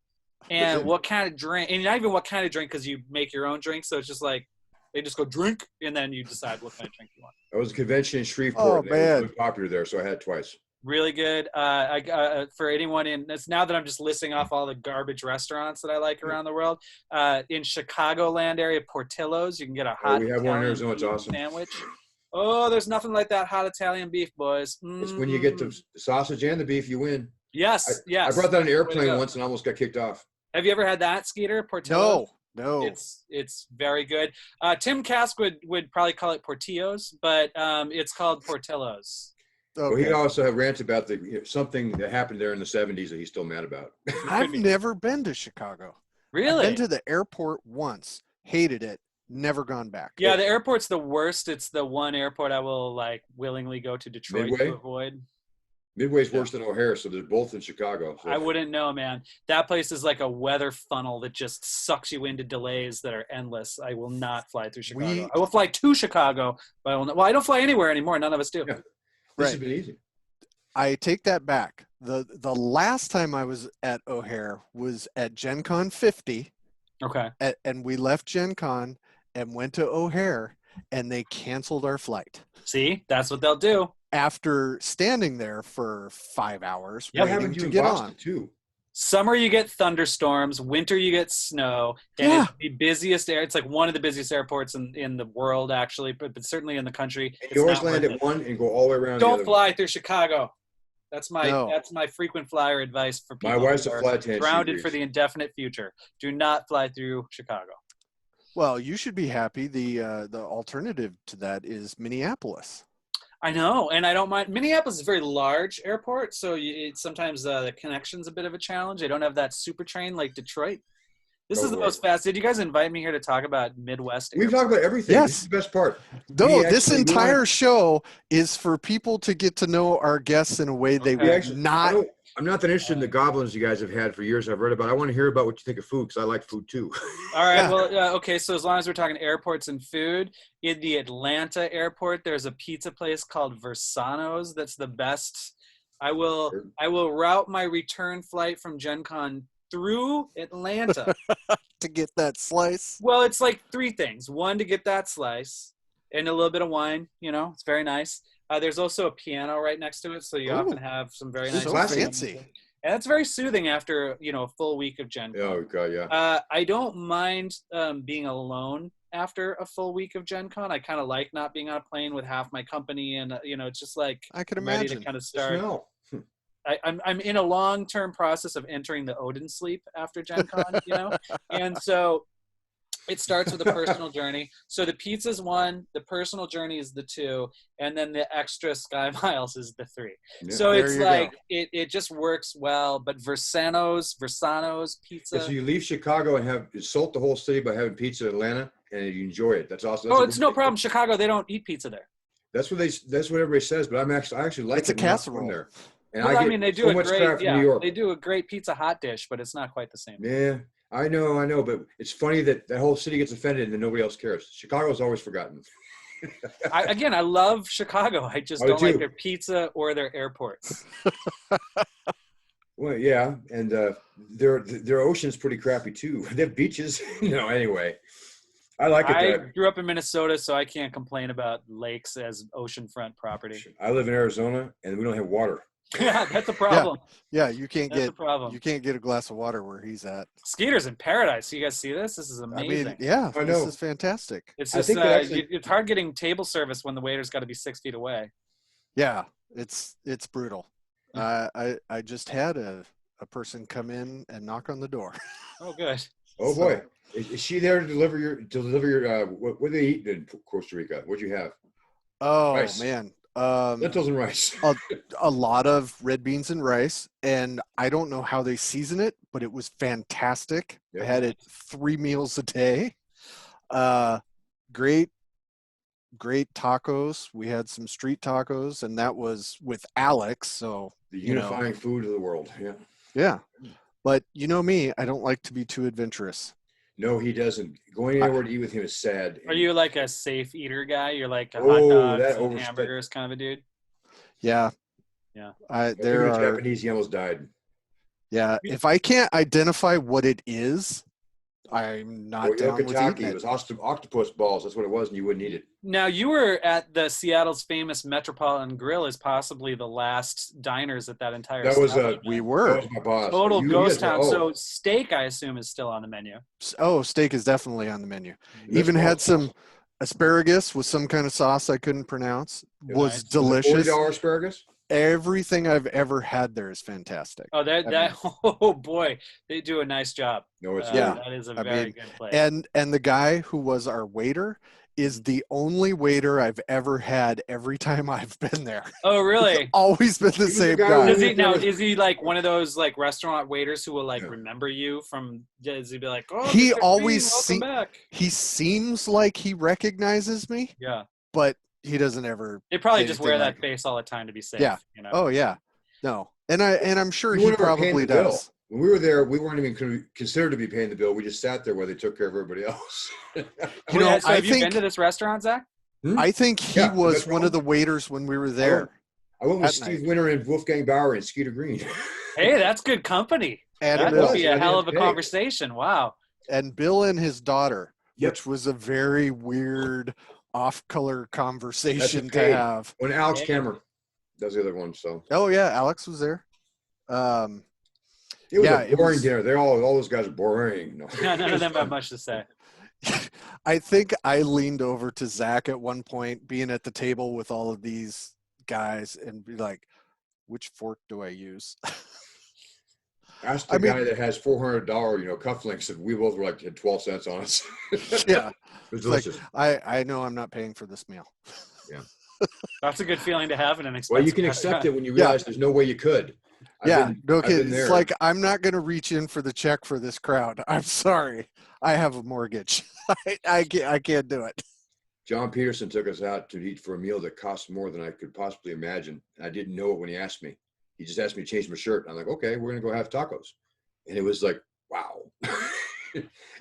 And Listen. what kind of drink? And not even what kind of drink, because you make your own drink. So it's just like they just go drink, and then you decide what kind of drink you want. I was a convention in Shreveport. Oh, and they were man. really popular there, so I had it twice. Really good. For anyone it's now that I'm just listing off all the garbage restaurants that I like around the world. In Chicagoland area, Portillo's, you can get a hot we have one in Italian Arizona. It's beef awesome. sandwich. Oh, there's nothing like that hot Italian beef, boys. It's when you get the sausage and the beef, you win. Yes, yes. I brought that on an Way to airplane go. once and almost got kicked off. Have you ever had that, Skeeter? Portillo's? No. It's very good. Tim Kask would probably call it Portillo's, but it's called Portillo's. Well, he Okay. also had rants about something that happened there in the 70s that he's still mad about. I've never been to Chicago. I've Really? been to the airport once, hated it, never gone back. Yeah, the airport's the worst. It's the one airport I will willingly go to Detroit Midway? to avoid. Midway's worse than O'Hare, so they're both in Chicago. So. I wouldn't know, man. That place is like a weather funnel that just sucks you into delays that are endless. I will not fly through Chicago. I will fly to Chicago, but I will not. Well, I don't fly anywhere anymore. None of us do. Yeah. This has Right. been easy. I take that back. The last time I was at O'Hare was at Gen Con 50, Okay. and we left Gen Con and went to O'Hare, and they canceled our flight. See, that's what they'll do. After standing there for 5 hours Yeah, What waiting happened to to you in get Boston, on. too? Summer you get thunderstorms, winter you get snow, and Yeah. it's the busiest air. It's like one of the busiest airports in the world, actually, but certainly in the country. And It's you always not land worth at it. one and go all the way around. the Don't other fly through Chicago. That's No. my frequent flyer advice for people My wife's who a are flight attendant. she grounded for agrees. the indefinite future. Do not fly through Chicago. Well, you should be happy. The alternative to that is Minneapolis. I know, and I don't mind. Minneapolis is a very large airport, so sometimes the connection's a bit of a challenge. They don't have that super train like Detroit. This is the most fast. Did you guys invite me here to talk about Midwest? We've airports? talked about everything. Yes. This is the best part. No, We this actually- we entire wanna- show is for people to get to know our guests in a way they Okay. We would actually- not. I'm not that interested in the goblins you guys have had for years. I've read about. I want to hear about what you think of food because I like food too. All right. Yeah. Well, okay. So as long as we're talking airports and food, in the Atlanta airport, there's a pizza place called Versano's. That's the best. I will route my return flight from Gen Con through Atlanta. To get that slice. Well, it's like three things. One, to get that slice and a little bit of wine. It's very nice. There's also a piano right next to it, so you Ooh. often have some very nice. So Classic. fancy. And it's very soothing after a full week of Gen Con. Oh god, yeah. I don't mind being alone after a full week of Gen Con. I kind of like not being on a plane with half my company, and it's just like I can I'm ready imagine. to kind of The start. smell. I'm in a long-term process of entering the Odin sleep after Gen Con, and so it starts with a personal journey. So the pizza's one, the personal journey is the two, and then the extra Sky Miles is the three. Yeah. So There it's you like it just works well. But Versano's pizza. So you leave Chicago and have insult the whole city by having pizza in Atlanta, and you enjoy it. That's awesome. Oh, it's no problem. Chicago, they don't eat pizza there. That's what everybody says. But I actually like It's a it when I'm casserole. there. And Well, I get they do so a much great, crap from New York. they do a great pizza hot dish, but it's not quite the same. Yeah, I know, but it's funny that the whole city gets offended and then nobody else cares. Chicago's always forgotten. I love Chicago. I just I do don't like too. their pizza or their airports. Well, yeah, and their ocean's pretty crappy too. They have beaches, anyway. I like it. I That grew up in Minnesota, so I can't complain about lakes as oceanfront property. I live in Arizona, and we don't have water. Yeah, that's a problem. Yeah, you can't That's a get problem. a glass of water where he's at. Skeeter's in paradise. You guys see this? This is amazing. I mean, yeah, I this know. is fantastic. It's I just think that actually- it's hard getting table service when the waiter's got to be 6 feet away. Yeah, it's brutal. I just had a person come in and knock on the door. Oh, good. Oh So- boy, is she there to deliver your what do they eat in Costa Rica? What'd you have? Oh Rice. man, Lentils and rice. a lot of red beans and rice, and I don't know how they season it, but it was fantastic. Yeah. I had it 3 meals a day. Great tacos. We had some street tacos, and that was with Alex. So The you know. unifying food of the world. Yeah. Yeah, but you know me, I don't like to be too adventurous. No, he doesn't. Going anywhere to eat with him is sad. Are you like a safe eater guy? You're like a hot Oh, dogs that and overstep- hamburgers kind of a dude? Yeah. Yeah. There are. Japanese. He almost died. Yeah. If I can't identify what it is, I'm not down with Okataki. eating It it. was octopus balls. That's what it was, and you wouldn't eat it. Now, you were at the Seattle's famous Metropolitan Grill as possibly the last diners at that entire That was establishment. We That were. was my boss. Total You ghost guys were- town. oh, So steak, I assume, is still on the menu. Oh, steak is definitely on the menu. this Even had was- some asparagus with some kind of sauce I couldn't pronounce. It Was nice. delicious. $40 asparagus. Everything I've ever had there is fantastic. Oh, that oh boy, they do a nice job. No, it's Yeah. That is a I very mean, good place. And the guy who was our waiter is the only waiter I've ever had every time I've been there. Oh, really? Always been the was the same guy guy. Does he There now? was- Is he like one of those like restaurant waiters who will like Yeah. remember you from? Does he be like, oh, He Mr. always Green, welcome back? He seems like he recognizes me, Yeah, but he doesn't ever. they probably Anything just wear that like- face all the time to be safe. Yeah. You know? Oh yeah, no, and I'm sure We he weren't ever paying probably the bill. does. When we were there, we weren't even considered to be paying the bill. We just sat there while they took care of everybody else. You Oh, know, yeah, so I have you been think to this restaurant, Zach? I think he Yeah, was that's one of the waiters when we were there. I went with At Steve night. Winter and Wolfgang Bauer and Skeeter Green. Hey, that's good company. And That Bill, would be I a didn't hell have of a to pay. conversation. Wow. and Bill and his daughter, Yep. which was a very weird off-color conversation to paid. have. When Alex Yeah. Cameron does the other one, so Oh yeah, Alex was there. it was Yeah, a it boring was- dinner. They're all those guys are boring. No. None of them have much to say. I think I leaned over to Zach at one point, being at the table with all of these guys, and be like, "Which fork do I use?" Ask the I mean- guy that has $400, cufflinks, and we both were like had 12 cents on us. Yeah, It was like, delicious. I know I'm not paying for this meal. That's a good feeling to have in an Well, expensive you can accept restaurant. it when you Yeah. realize there's no way you could. Yeah, no I've kidding. been there. It's like I'm not going to reach in for the check for this crowd. I'm sorry, I have a mortgage. I can't do it. John Peterson took us out to eat for a meal that cost more than I could possibly imagine. I didn't know it when he asked me. He just asked me to change my shirt. I'm like, okay, we're gonna go have tacos, and it was like, wow.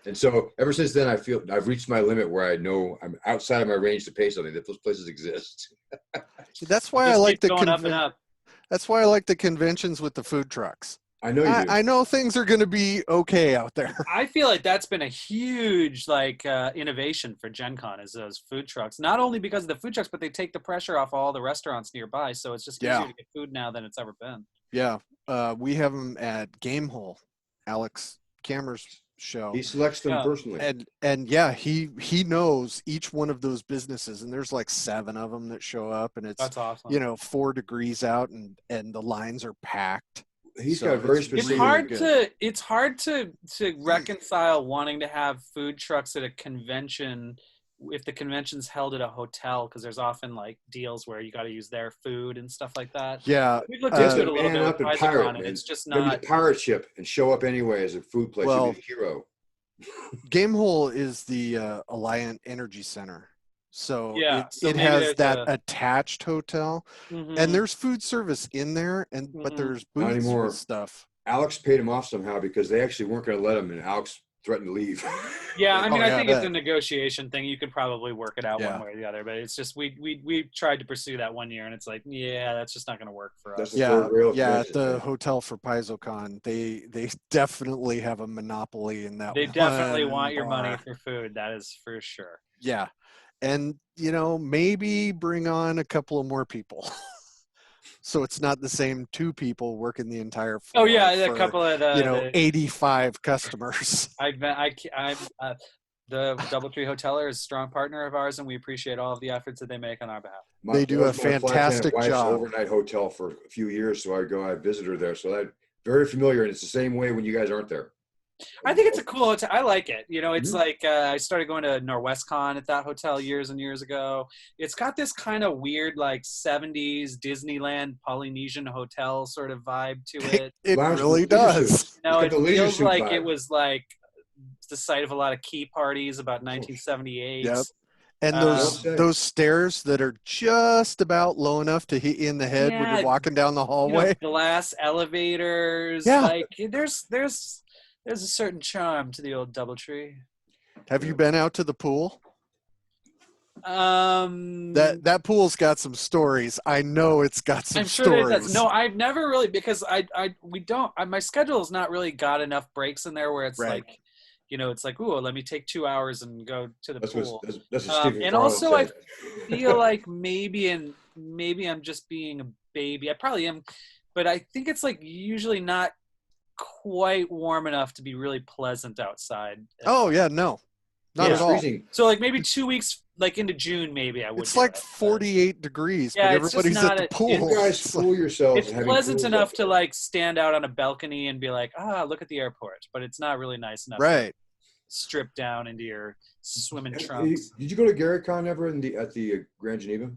And so ever since then, I feel I've reached my limit where I know I'm outside of my range to pay something. That those places exist. That's why I Just like keep the going up and up. That's why I like the conventions with the food trucks. I know you do. I know things are going to be okay out there. I feel like that's been a huge innovation for Gen Con is those food trucks. Not only because of the food trucks, but they take the pressure off all the restaurants nearby. So it's just easier Yeah. to get food now than it's ever been. Yeah, we have them at Game Hole, Alex Kammer's show. He selects them Yeah. personally. And yeah, he knows each one of those businesses, and there's like 7 of them that show up, and it's That's awesome. 4 degrees out, and the lines are packed. He's So got very it's specific. It's hard to reconcile wanting to have food trucks at a convention if the convention's held at a hotel, because there's often like deals where you got to use their food and stuff like that. Yeah, We've looked Uh, into it a little Man bit up with and pirate, PaizoCon, and man. it's just Maybe not. the pirate ship and show up anyway as a food place. Well- You'd be a hero. Game Hole is the Alliant Energy Center, so Yeah, so it maybe has there's that a- attached hotel, Mhm. and there's food service in there, but Mhm. there's Not booths anymore. with stuff. Alex paid him off somehow because they actually weren't going to let him, and Alex threaten to leave. Yeah, I mean, Oh, I yeah, think I it's a bet. negotiation thing. You could probably work it out Yeah. one way or the other, but it's just we tried to pursue that one year, and it's like, yeah, that's just not going to work for That's us. the Yeah, third rail of yeah. At conventions, the man. hotel for PaizoCon, they definitely have a monopoly in that. They definitely one want your money bar. for food. That is for sure. Yeah, and maybe bring on a couple of more people, so it's not the same two people working the entire Oh floor yeah, a for couple of the 85 customers. I'm the DoubleTree Hoteler is a strong partner of ours, and we appreciate all of the efforts that they make on our behalf. They do that a was my flight attendant fantastic wife's job. overnight hotel for a few years, so I visit her there. So that very familiar, and it's the same way when you guys aren't there. I think it's a cool hotel. I like it. It's Mhm. like I started going to NorwestCon at that hotel years and years ago. It's got this kind of weird, like 70s Disneyland Polynesian hotel sort of vibe to it. It Lounge really leisure does. suits. It's got It the leisure feels suit like vibe. it was like the site of a lot of key parties about 1978. Yep. And Um, those stairs that are just about low enough to hit you in the head when Yeah, you're walking down the hallway. glass elevators. Yeah. Like there's a certain charm to the old DoubleTree. Have you been out to the pool? Um, That pool's got some stories. I know it's got some I'm sure stories. that does. No, I've never really, because we don't. My schedule's not really got enough breaks in there where it's Right. like, it's like, ooh, let me take 2 hours and go to the pool. That's what Stephen And Farland also, I said. feel like maybe I'm just being a baby. I probably am, but I think it's like usually not quite warm enough to be really pleasant outside. Oh yeah, no, not Yeah. at all. Freezing. So like maybe 2 weeks, like into June, maybe I would. It's do like it. 48 degrees, Yeah, but it's just everybody's not at the a- pool. You guys It's like- fool yourselves. It's having pleasant pools enough up to there. like stand out on a balcony and be like, look at the airport, but it's not really nice enough to right. strip down into your swimming Did trunks. you go to GaryCon ever at the Grand Geneva?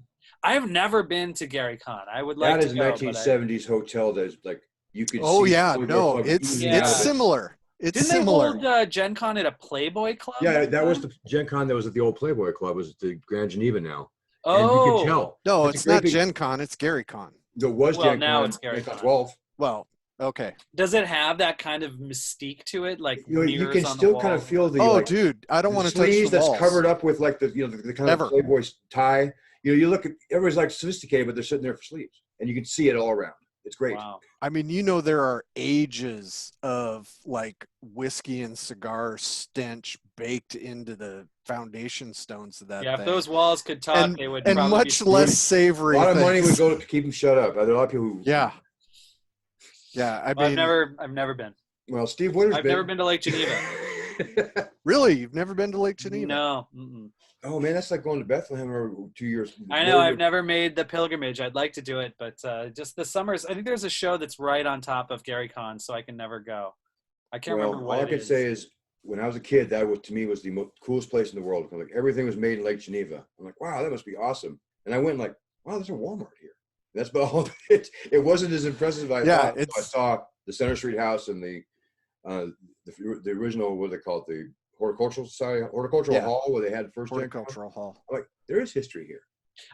I've never been to Gary Con. I would like That to is a go, but 1970s hotel that is like you could Oh see. yeah, Playboy no, Club it's oozing out it's of it. similar. It's didn't similar. they hold Gen Con at a Playboy Club? Yeah, one that was time? the Gen Con that was at the old Playboy Club. Was at the Grand Geneva now. And you Oh, can tell. No, That's a it's great not big- Gen Con, it's Gary Con. There was Well, Gen now Con. it's Gary Con. 12. Well, okay. does it have that kind of mystique to it? Like You mirrors can on still the kind of walls? feel the Oh, like, dude, I don't the want to touch the sleeves that's walls. covered up with like the the kind Ever. of Playboy tie. You look at everybody's like sophisticated, but they're sitting there for sleeves, and you can see it all around. It's great. Wow. I mean, there are ages of like whiskey and cigar stench baked into the foundation stones of that Yeah, thing. if those walls could talk, they would and probably much be less A savory. lot of money would things. go to keep them shut up. There are a lot of people who. Yeah. Yeah, I Well, mean, I've never been. Well, Steve Witter's I've never been to Lake Geneva. really, you've never been to Lake Geneva? No. Mm-mm. Oh man, that's like going to Bethlehem or 2 years. I know. I've never made the pilgrimage. I'd like to do it, but just the summers. I think there's a show that's right on top of Gary Con, so I can never go. I can't remember All what I it can is. say is, when I was a kid, that was to me was the coolest place in the world. Like everything was made in Lake Geneva. I'm like, wow, that must be awesome. And I went like, wow, there's a Walmart here. That's about all. It wasn't as impressive as I Yeah, thought. So I it's- saw the Center Street House and the original, what are they called, the horticultural society, horticultural Yeah. hall, where they had first Gen Con. Horticultural Hall. I'm like, there is history here.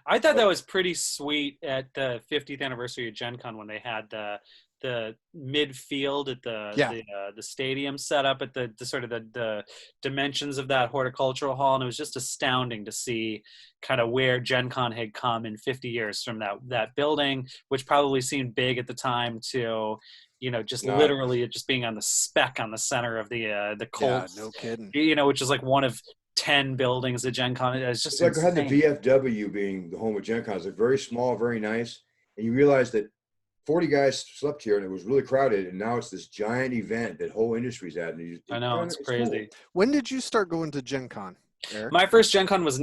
I thought that was pretty sweet at the 50th anniversary of Gen Con when they had the midfield at the stadium set up at the sort of the dimensions of that horticultural hall, and it was just astounding to see kind of where Gen Con had come in 50 years from that building, which probably seemed big at the time, to just No. literally it just being on the speck on the center of the Colt, Yeah, no kidding. which is like one of 10 buildings at Gen Con. It's just It's like had the insane. VFW being the home of Gen Con. It's like very small, very nice. And you realize that 40 guys slept here and it was really crowded. And now it's this giant event that whole industry's at. And I know, it's crazy. Cool. When did you start going to Gen Con, Eric? My first Gen Con was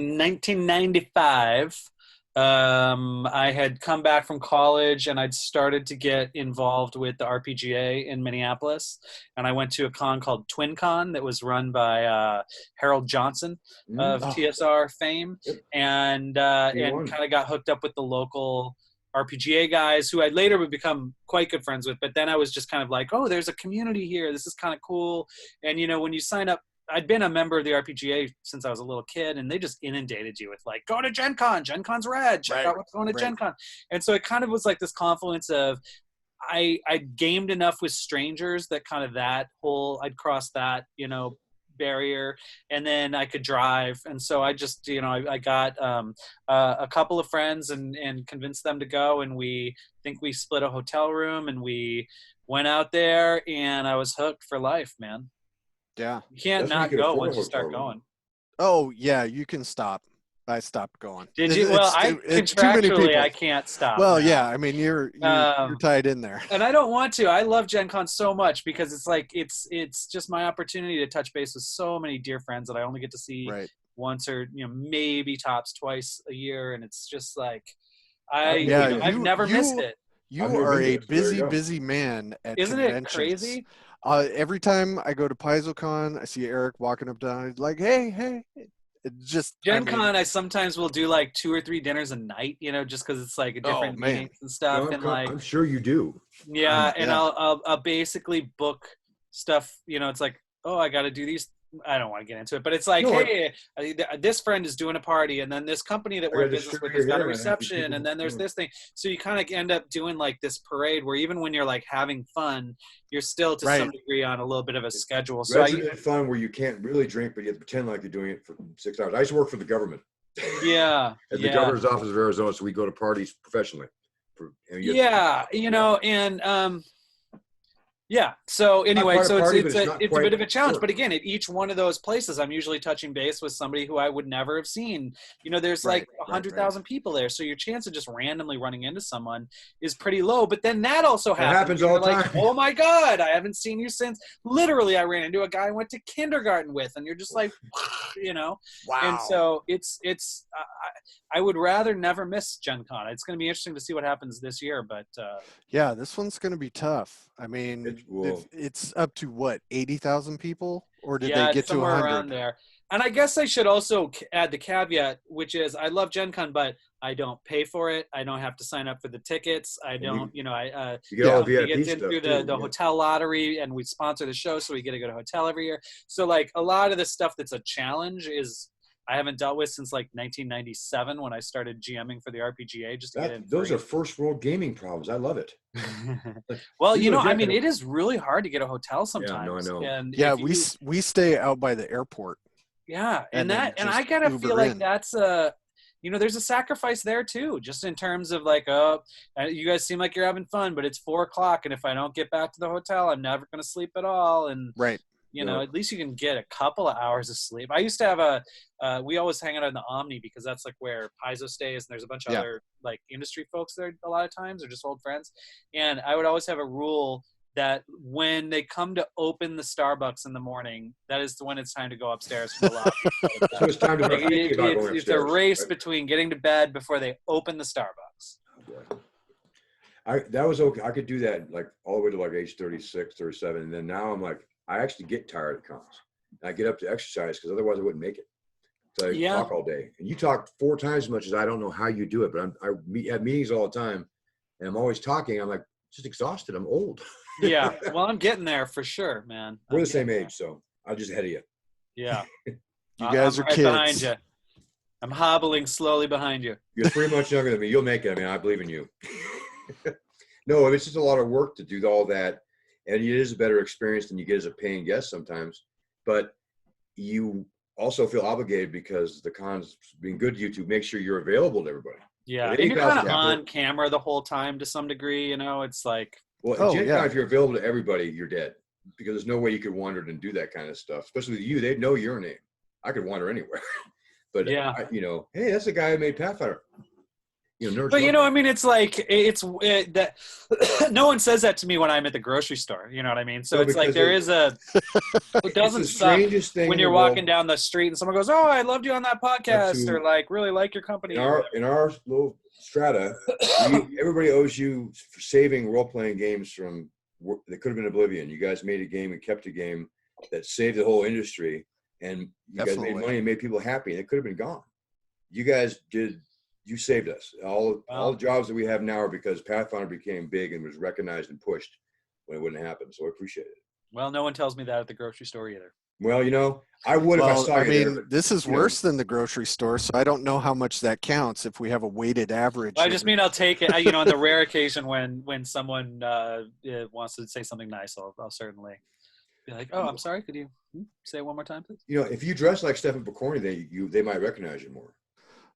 1995. I had come back from college and I'd started to get involved with the RPGA in Minneapolis. And I went to a con called Twin Con that was run by Harold Johnson of Oh. TSR fame. Yep. And won. kind of got hooked up with the local RPGA guys who I later would become quite good friends with. But then I was just kind of like, oh, there's a community here. This is kind of cool. And, when you sign up, I'd been a member of the RPGA since I was a little kid, and they just inundated you with like, go to Gen Con. Gen Con's rad. Check out what's going to Gen Con. And so it kind of was like this confluence of I gamed enough with strangers that kind of that whole, I'd cross that, barrier, and then I could drive. And so I just, I got a couple of friends and convinced them to go, and we split a hotel room, and we went out there, and I was hooked for life, man. Yeah. You can't That's when you not can go afford a once you hotel start room. going. Oh yeah, you can stop. I stopped going. Did you? Well, it's too many contractually, people. I can't stop. Well, now. yeah, I mean you're tied in there. And I don't want to. I love Gen Con so much because it's like it's just my opportunity to touch base with so many dear friends that I only get to see Right. once or maybe tops twice a year, and it's just like I've never missed it. You I've never are been a to it, so there you go. busy man at Isn't conventions. it crazy? Every time I go to PaizoCon, I see Eric walking up down. He's like, hey. It just Gen Con, I sometimes will do like 2 or 3 dinners a night, just because it's like a different meetings and stuff. No, and like, I'm sure you do. yeah, and yeah. I'll basically book stuff. It's like, oh, I got to do these. I don't want to get into it, but it's like, hey, this friend is doing a party, and then this company that we're in business with has got a reception, and then there's this thing. So you kind of end up doing like this parade where even when you're like having fun, you're still to some degree on a little bit of a schedule. So resident fun where you can't really drink, but you have to pretend like you're doing it for 6 hours. I used to work for the government. Yeah. At the governor's office of Arizona, so we go to parties professionally. Yeah. So anyway, so it's a bit of a challenge. Sure. But again, at each one of those places, I'm usually touching base with somebody who I would never have seen. There's like 100,000 people there, so your chance of just randomly running into someone is pretty low. But then that also happens all the time. Like, oh my God, I haven't seen you since. Literally, I ran into a guy I went to kindergarten with, and you're just like, Wow. And so it's. I would rather never miss Gen Con. It's going to be interesting to see what happens this year, but yeah, this one's going to be tough. I mean, it's up to what, 80,000 people, or did they get to 100? Somewhere around there? And I guess I should also add the caveat, which is I love Gen Con, but I don't pay for it. I don't have to sign up for the tickets. I don't, you get all the VIP we get in stuff through too, the hotel lottery, and we sponsor the show, so we get to go to a hotel every year. So like a lot of the stuff that's a challenge is I haven't dealt with since like 1997 when I started GMing for the RPGA. Just to get in. Those are first world gaming problems. I love it. Well, I mean, it is really hard to get a hotel sometimes. Yeah, no, I know. And yeah, we stay out by the airport. Yeah, and I gotta feel like that's there's a sacrifice there too, just in terms of like, you guys seem like you're having fun, but it's 4:00, and if I don't get back to the hotel, I'm never gonna sleep at all. And at least you can get a couple of hours of sleep. I used to have we always hang out in the Omni because that's like where Paizo stays, and there's a bunch of other like industry folks there a lot of times, or just old friends. And I would always have a rule that when they come to open the Starbucks in the morning, that is when it's time to go upstairs from the lobby. So it's time to it's a race between getting to bed before they open the Starbucks. That was okay. I could do that like all the way to like age 36, 37. And then now I'm like, I actually get tired of cons. And I get up to exercise because otherwise I wouldn't make it. So I talk all day. And you talk 4 times as much as I don't know how you do it, but I have meetings all the time, and I'm always talking. I'm like, just exhausted. I'm old. Yeah. Well, I'm getting there for sure, man. We're the same age, so I'm just ahead of you. Yeah. You guys are right kids. Behind you. I'm hobbling slowly behind you. You're 3 months younger than me. You'll make it. I mean, I believe in you. No, it's just a lot of work to do all that. And it is a better experience than you get as a paying guest sometimes. But you also feel obligated because the con's being good to you to make sure you're available to everybody. Yeah. And you're kind of on camera the whole time to some degree, it's like. Well, Gen Con, if you're available to everybody, you're dead. Because there's no way you could wander and do that kind of stuff. Especially with you, they'd know your name. I could wander anywhere. But, hey, that's the guy who made Pathfinder. But I mean, it's like that. No one says that to me when I'm at the grocery store. You know what I mean? So it's like there is a. It doesn't suck when you're walking down the street and someone goes, "Oh, I loved you on that podcast," or like, "Really like your company." In our little strata, everybody owes you for saving role-playing games from that could have been oblivion. You guys made a game and kept a game that saved the whole industry, and you guys made money and made people happy, and it could have been gone. You guys did. You saved us. All the jobs that we have now are because Pathfinder became big and was recognized and pushed when it wouldn't happen. So I appreciate it. Well, no one tells me that at the grocery store either. Well, I would if I saw you there. But, this is worse than the grocery store, so I don't know how much that counts if we have a weighted average. I just mean I'll take it. On the rare occasion when someone wants to say something nice, I'll certainly. Be like, oh, I'm sorry. Could you say it one more time, please? If you dress like Stephen Picorni, they might recognize you more.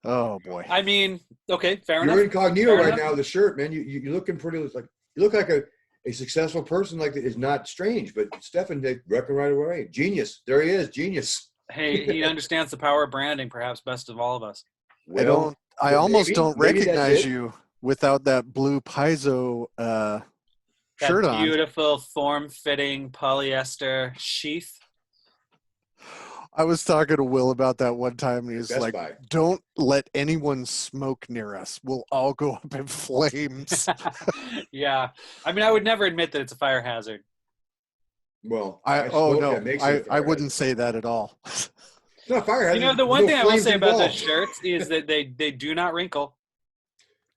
Oh boy. I mean, okay, fair enough. You're incognito Fair right enough. now with the shirt, man. You're looking pretty like you look like a successful person. Like is not strange, but Stephen, they reckon right away. Genius. There he is. Genius. Hey, he understands the power of branding, perhaps best of all of us. Well, I almost don't maybe that's recognize it. you without that blue Paizo shirt That on. beautiful form-fitting polyester sheath. I was talking to Will about that one time, and he was Best like, Buy. "Don't let anyone smoke near us. We'll all go up in flames." Yeah, I mean, I would never admit that it's a fire hazard. Well, I wouldn't say that at all. No, fire hazard. The one No thing I will flames say about those involved. shirts is that they do not wrinkle.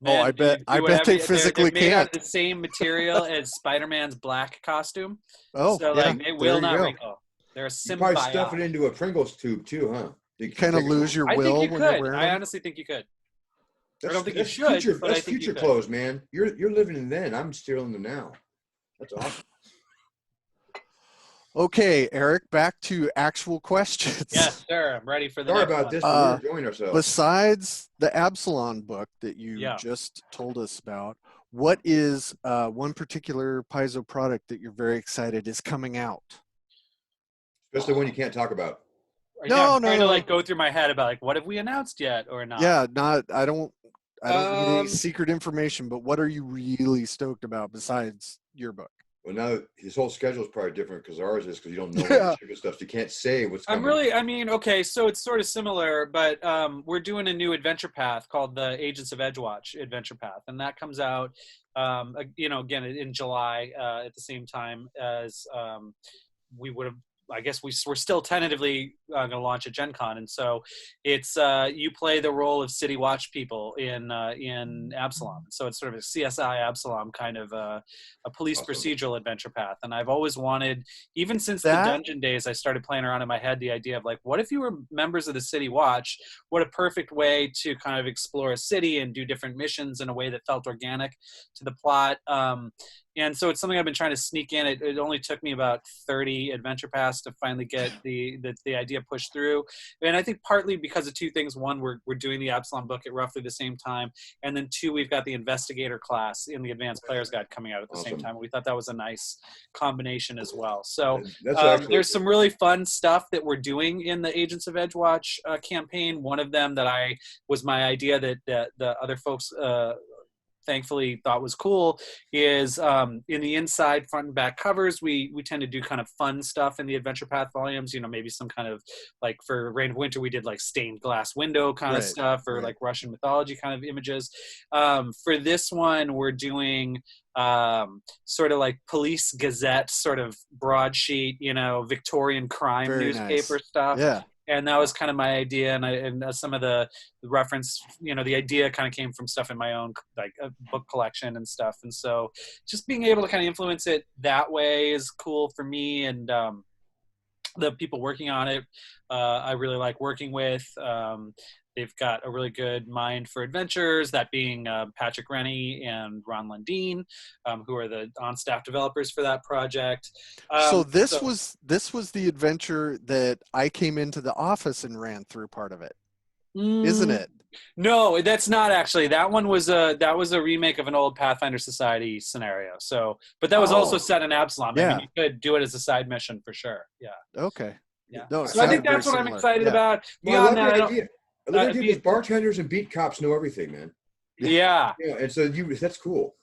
I bet they physically they're made out can't. of the same material as Spider-Man's black costume. Oh, so yeah, like they will there you not go. wrinkle. They're a You probably symbiote. stuff it into a Pringles tube too, huh? You kind of lose your I will think you when you're could. wearing I them. honestly think you could. That's, I don't think you that's should, Future, but I that's think you future could. clothes, man. You're living in then. I'm still in the now. That's awesome. Okay, Eric, back to actual questions. Yes, sir. I'm ready for the Sorry next about one. this, but we're enjoying ourselves. Besides the Absalon book that you Yeah. just told us about, what is one particular Paizo product that you're very excited is coming out? Especially when you can't talk about. I'm trying to like go through my head about like what have we announced yet or not? Yeah, I don't need any secret information, but what are you really stoked about besides your book? Well, now his whole schedule is probably different because ours is because you don't know when to ship stuff. So you can't say what's coming. Okay, so it's sort of similar, but we're doing a new adventure path called the Agents of Edgewatch Adventure Path, and that comes out, again in July at the same time as we would have. I guess we're still tentatively going to launch at Gen Con, and so it's you play the role of city watch people in Absalom. So it's sort of a CSI Absalom kind of a police procedural adventure path. And I've always wanted, even since the dungeon days, I started playing around in my head the idea of like, what if you were members of the City Watch? What a perfect way to kind of explore a city and do different missions in a way that felt organic to the plot. And so it's something I've been trying to sneak in. It only took me about 30 adventure paths to finally get the idea pushed through. And I think partly because of two things. One, we're doing the Absalom book at roughly the same time. And then two, we've got the investigator class in the Advanced Player's Guide coming out at the same time. We thought that was a nice combination as well. So there's some really fun stuff that we're doing in the Agents of Edgewatch campaign. One of them that was my idea that the other folks thankfully thought was cool is in the inside front and back covers we tend to do kind of fun stuff in the adventure path volumes, maybe some kind of like for Reign of Winter we did like stained glass window kind of stuff or like Russian mythology kind of images. For this one we're doing sort of like police gazette sort of broadsheet Victorian crime newspaper stuff. And that was kind of my idea, and some of the reference, the idea kind of came from stuff in my own like book collection and stuff. And so, just being able to kind of influence it that way is cool for me. And the people working on it, I really like working with. They've got a really good mind for adventures, that being Patrick Rennie and Ron Lundeen, who are the on-staff developers for that project. So this was the adventure that I came into the office and ran through part of it, isn't it? No, that's not actually. That one was a remake of an old Pathfinder Society scenario. So, but that was also set in Absalom. Yeah. I mean, you could do it as a side mission for sure. Yeah. Okay. Yeah. No, so I think that's what I'm excited about. Beyond that, I love the idea because bartenders and beat cops know everything, man. Yeah. Yeah, and so that's cool.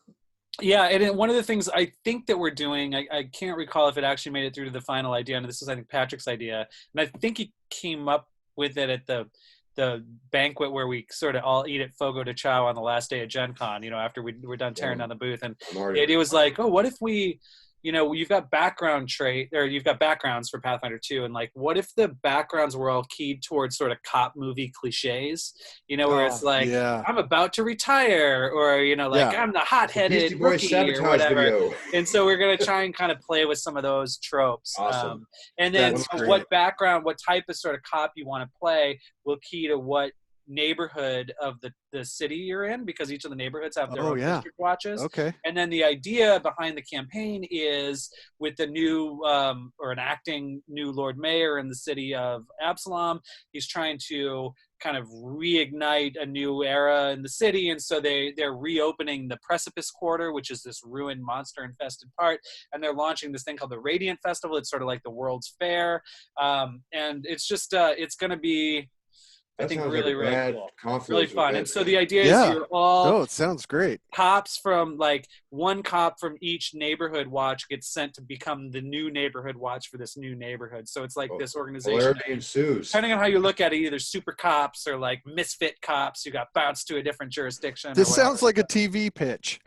Yeah, and one of the things I think that we're doing, I can't recall if it actually made it through to the final idea, and this is, I think, Patrick's idea, and I think he came up with it at the banquet where we sort of all eat at Fogo de Chao on the last day of Gen Con, after we're done tearing down the booth. And the idea was like, oh, what if we, you've got you've got backgrounds for Pathfinder 2, and like, what if the backgrounds were all keyed towards sort of cop movie cliches, where it's like, I'm about to retire, or, I'm the hot-headed rookie or whatever. Video. And so we're going to try and kind of play with some of those tropes. Awesome. And then what type of sort of cop you want to play will key to what neighborhood of the city you're in, because each of the neighborhoods have their Oh, own yeah. district watches. Okay. And then the idea behind the campaign is, with the new or an acting new Lord Mayor in the city of Absalom, he's trying to kind of reignite a new era in the city. And so they're reopening the Precipice Quarter, which is this ruined, monster infested part. And they're launching this thing called the Radiant Festival. It's sort of like the World's Fair. And it's just, it's going to be, I think, really, really cool. Really fun. And so the idea is you're all it sounds great. cops from, like, one cop from each neighborhood watch gets sent to become the new neighborhood watch for this new neighborhood. So it's like this organization. Hilarity ensues. Depending on how you look at it, either super cops or like misfit cops who got bounced to a different jurisdiction. This sounds like a TV pitch.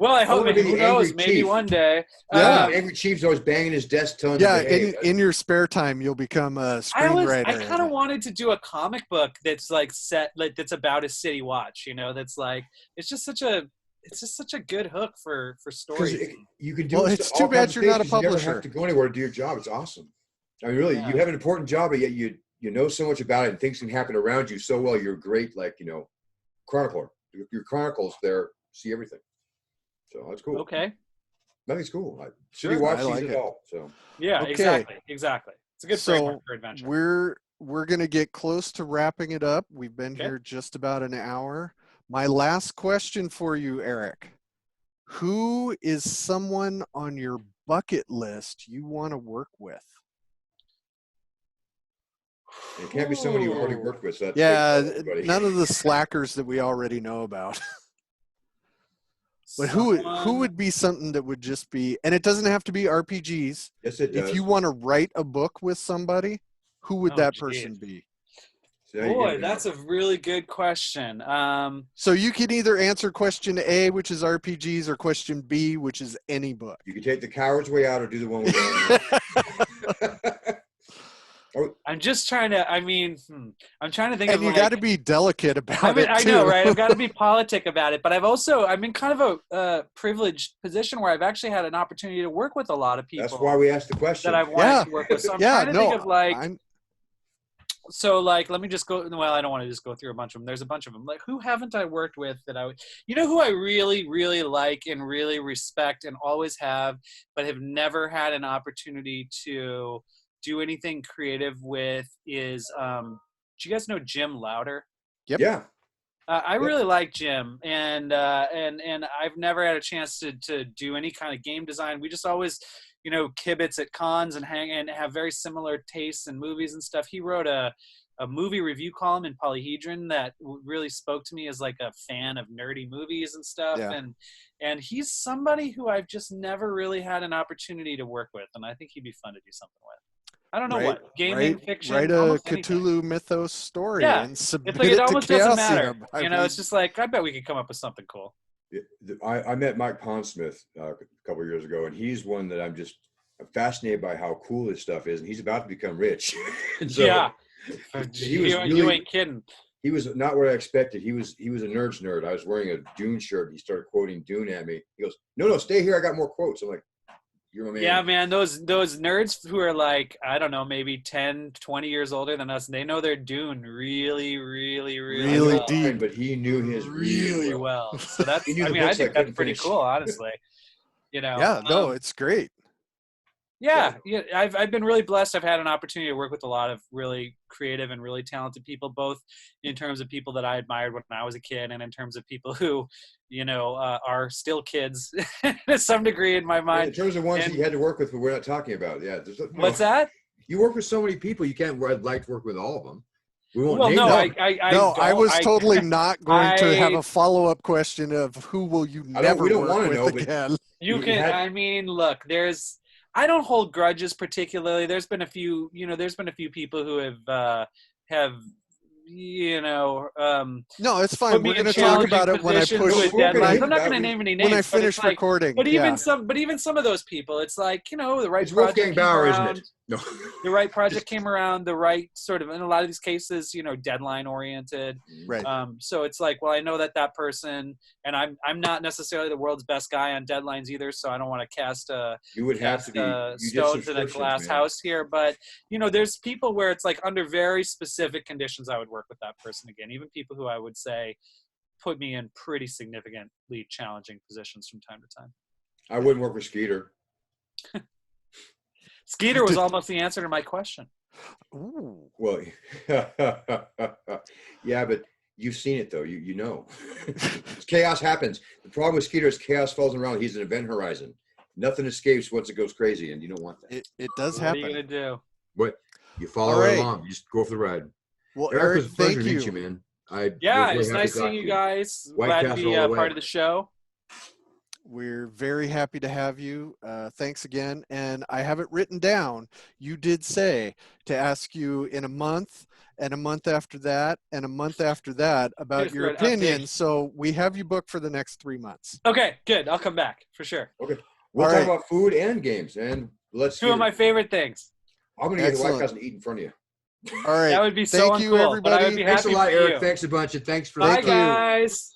Well, I hope. Who knows? Maybe one day. Yeah. Angry Chief's always banging his desk, telling Yeah, you, in your spare time, you'll become a screenwriter. I kind of wanted to do a comic book that's like set, like that's about a city watch. You know, that's like it's just such a good hook for stories. You can do. Well, it's too bad you're not a You publisher. never have to go anywhere to do your job. It's awesome. I mean, really, you have an important job, but yet you know so much about it, and things can happen around you so well. You're great, like, chronicler. Your chronicles there see everything. So that's cool. Okay. Nothing's cool. Sure, City Watch I like sees it. it all. So Yeah, Okay. exactly. It's a good framework for adventure. We're gonna get close to wrapping it up. We've been here just about an hour. My last question for you, Eric. Who is someone on your bucket list you want to work with? it can't be someone you already worked with. So that's everybody. None of the slackers that we already know about. But who would be something that would just be, and it doesn't have to be RPGs. Yes, it does. If you want to write a book with somebody, who would that person be? Boy, that's a really good question. So you can either answer question A, which is RPGs, or question B, which is any book. You can take the coward's way out or do the one with I'm just trying to. I'm trying to think. And you got to be delicate about it too. I know, right? I've got to be politic about it. But I'm in kind of a privileged position where I've actually had an opportunity to work with a lot of people. That's why we asked the question. That I've wanted to work with. So I'm trying to think of So, like, let me just go. Well, I don't want to just go through a bunch of them. There's a bunch of them. Like, who haven't I worked with that I would, who I really, really like and really respect and always have, but have never had an opportunity to do anything creative with is, do you guys know Jim Lauder? Yep. Yeah. I really like Jim, and I've never had a chance to do any kind of game design. We just always, kibitz at cons and hang and have very similar tastes in movies and stuff. He wrote a movie review column in Polyhedron that really spoke to me as like a fan of nerdy movies and stuff. Yeah. And he's somebody who I've just never really had an opportunity to work with, and I think he'd be fun to do something with. I don't know what gaming, fiction. Write a Cthulhu anything. Mythos story and submit it's like it to almost doesn't matter. Chaosium. It's just like I bet we could come up with something cool. I met Mike Pondsmith a couple of years ago, and he's one that I'm fascinated by how cool his stuff is, and he's about to become rich. Yeah, you ain't kidding. He was not what I expected. He was a nerd's nerd. I was wearing a Dune shirt. He started quoting Dune at me. He goes, "No, stay here. I got more quotes." I'm like, "You're my man." Yeah, man. Those nerds who are like, I don't know, maybe 10, 20 years older than us, they know their Dune really, really, really well. deep. But he knew his really well. So that's. I think that's pretty cool, honestly. Yeah, no, it's great. Yeah. I've been really blessed. I've had an opportunity to work with a lot of really creative and really talented people, both in terms of people that I admired when I was a kid, and in terms of people who, are still kids to some degree in my mind. In terms of ones that you had to work with, but we're not talking about. Yeah. What's that? You work with so many people. You can't. I'd like to work with all of them. We won't. Well, name no, them. I was totally not going to have a follow-up question of who will you never work with again. You can. Look, I don't hold grudges particularly. There's been a few people who have no, it's fine. We're going to talk about it when I push. I'm not going to name any names when I finish recording. But even some of those people, it's like the right it's Wolfgang project Bauer, around. isn't it? No. The right project came around, the right sort of, in a lot of these cases, deadline oriented. Right. So it's like, well, I know that person, and I'm not necessarily the world's best guy on deadlines either, so I don't want to cast You would have to be. You did stones in a subscriptions, glass man. house here. But there's people where it's like under very specific conditions I would work with that person again. Even people who I would say put me in pretty significantly challenging positions from time to time. I wouldn't work with Skeeter. Skeeter was almost the answer to my question. Ooh. Well, yeah, but you've seen it though. You know, chaos happens. The problem with Skeeter is chaos falls around. He's an event horizon. Nothing escapes once it goes crazy, and you don't want that. It does What happen. are you gonna do? But you follow All right right. along. You just go for the ride. Well, Eric, Eric, it was a pleasure thank to meet you. you, man. Yeah, it was really happy nice to talk seeing to you guys. White Glad to Castle be all the part way. of the show. We're very happy to have you. Thanks again. And I have it written down. You did say to ask you in a month and a month after that and a month after that about Just your for an update. opinion. So we have you booked for the next 3 months. Okay, good. I'll come back for sure. Okay, we'll All talk right. about food and games, and let's. Two of my favorite things. I'm gonna get the White Excellent. Castle and eat in front of you. All right. That would be so Thank you, uncool, but I would everybody. be Thanks a happy lot, for Eric. you. Thanks a bunch, and thanks for Bye, Thank you. guys.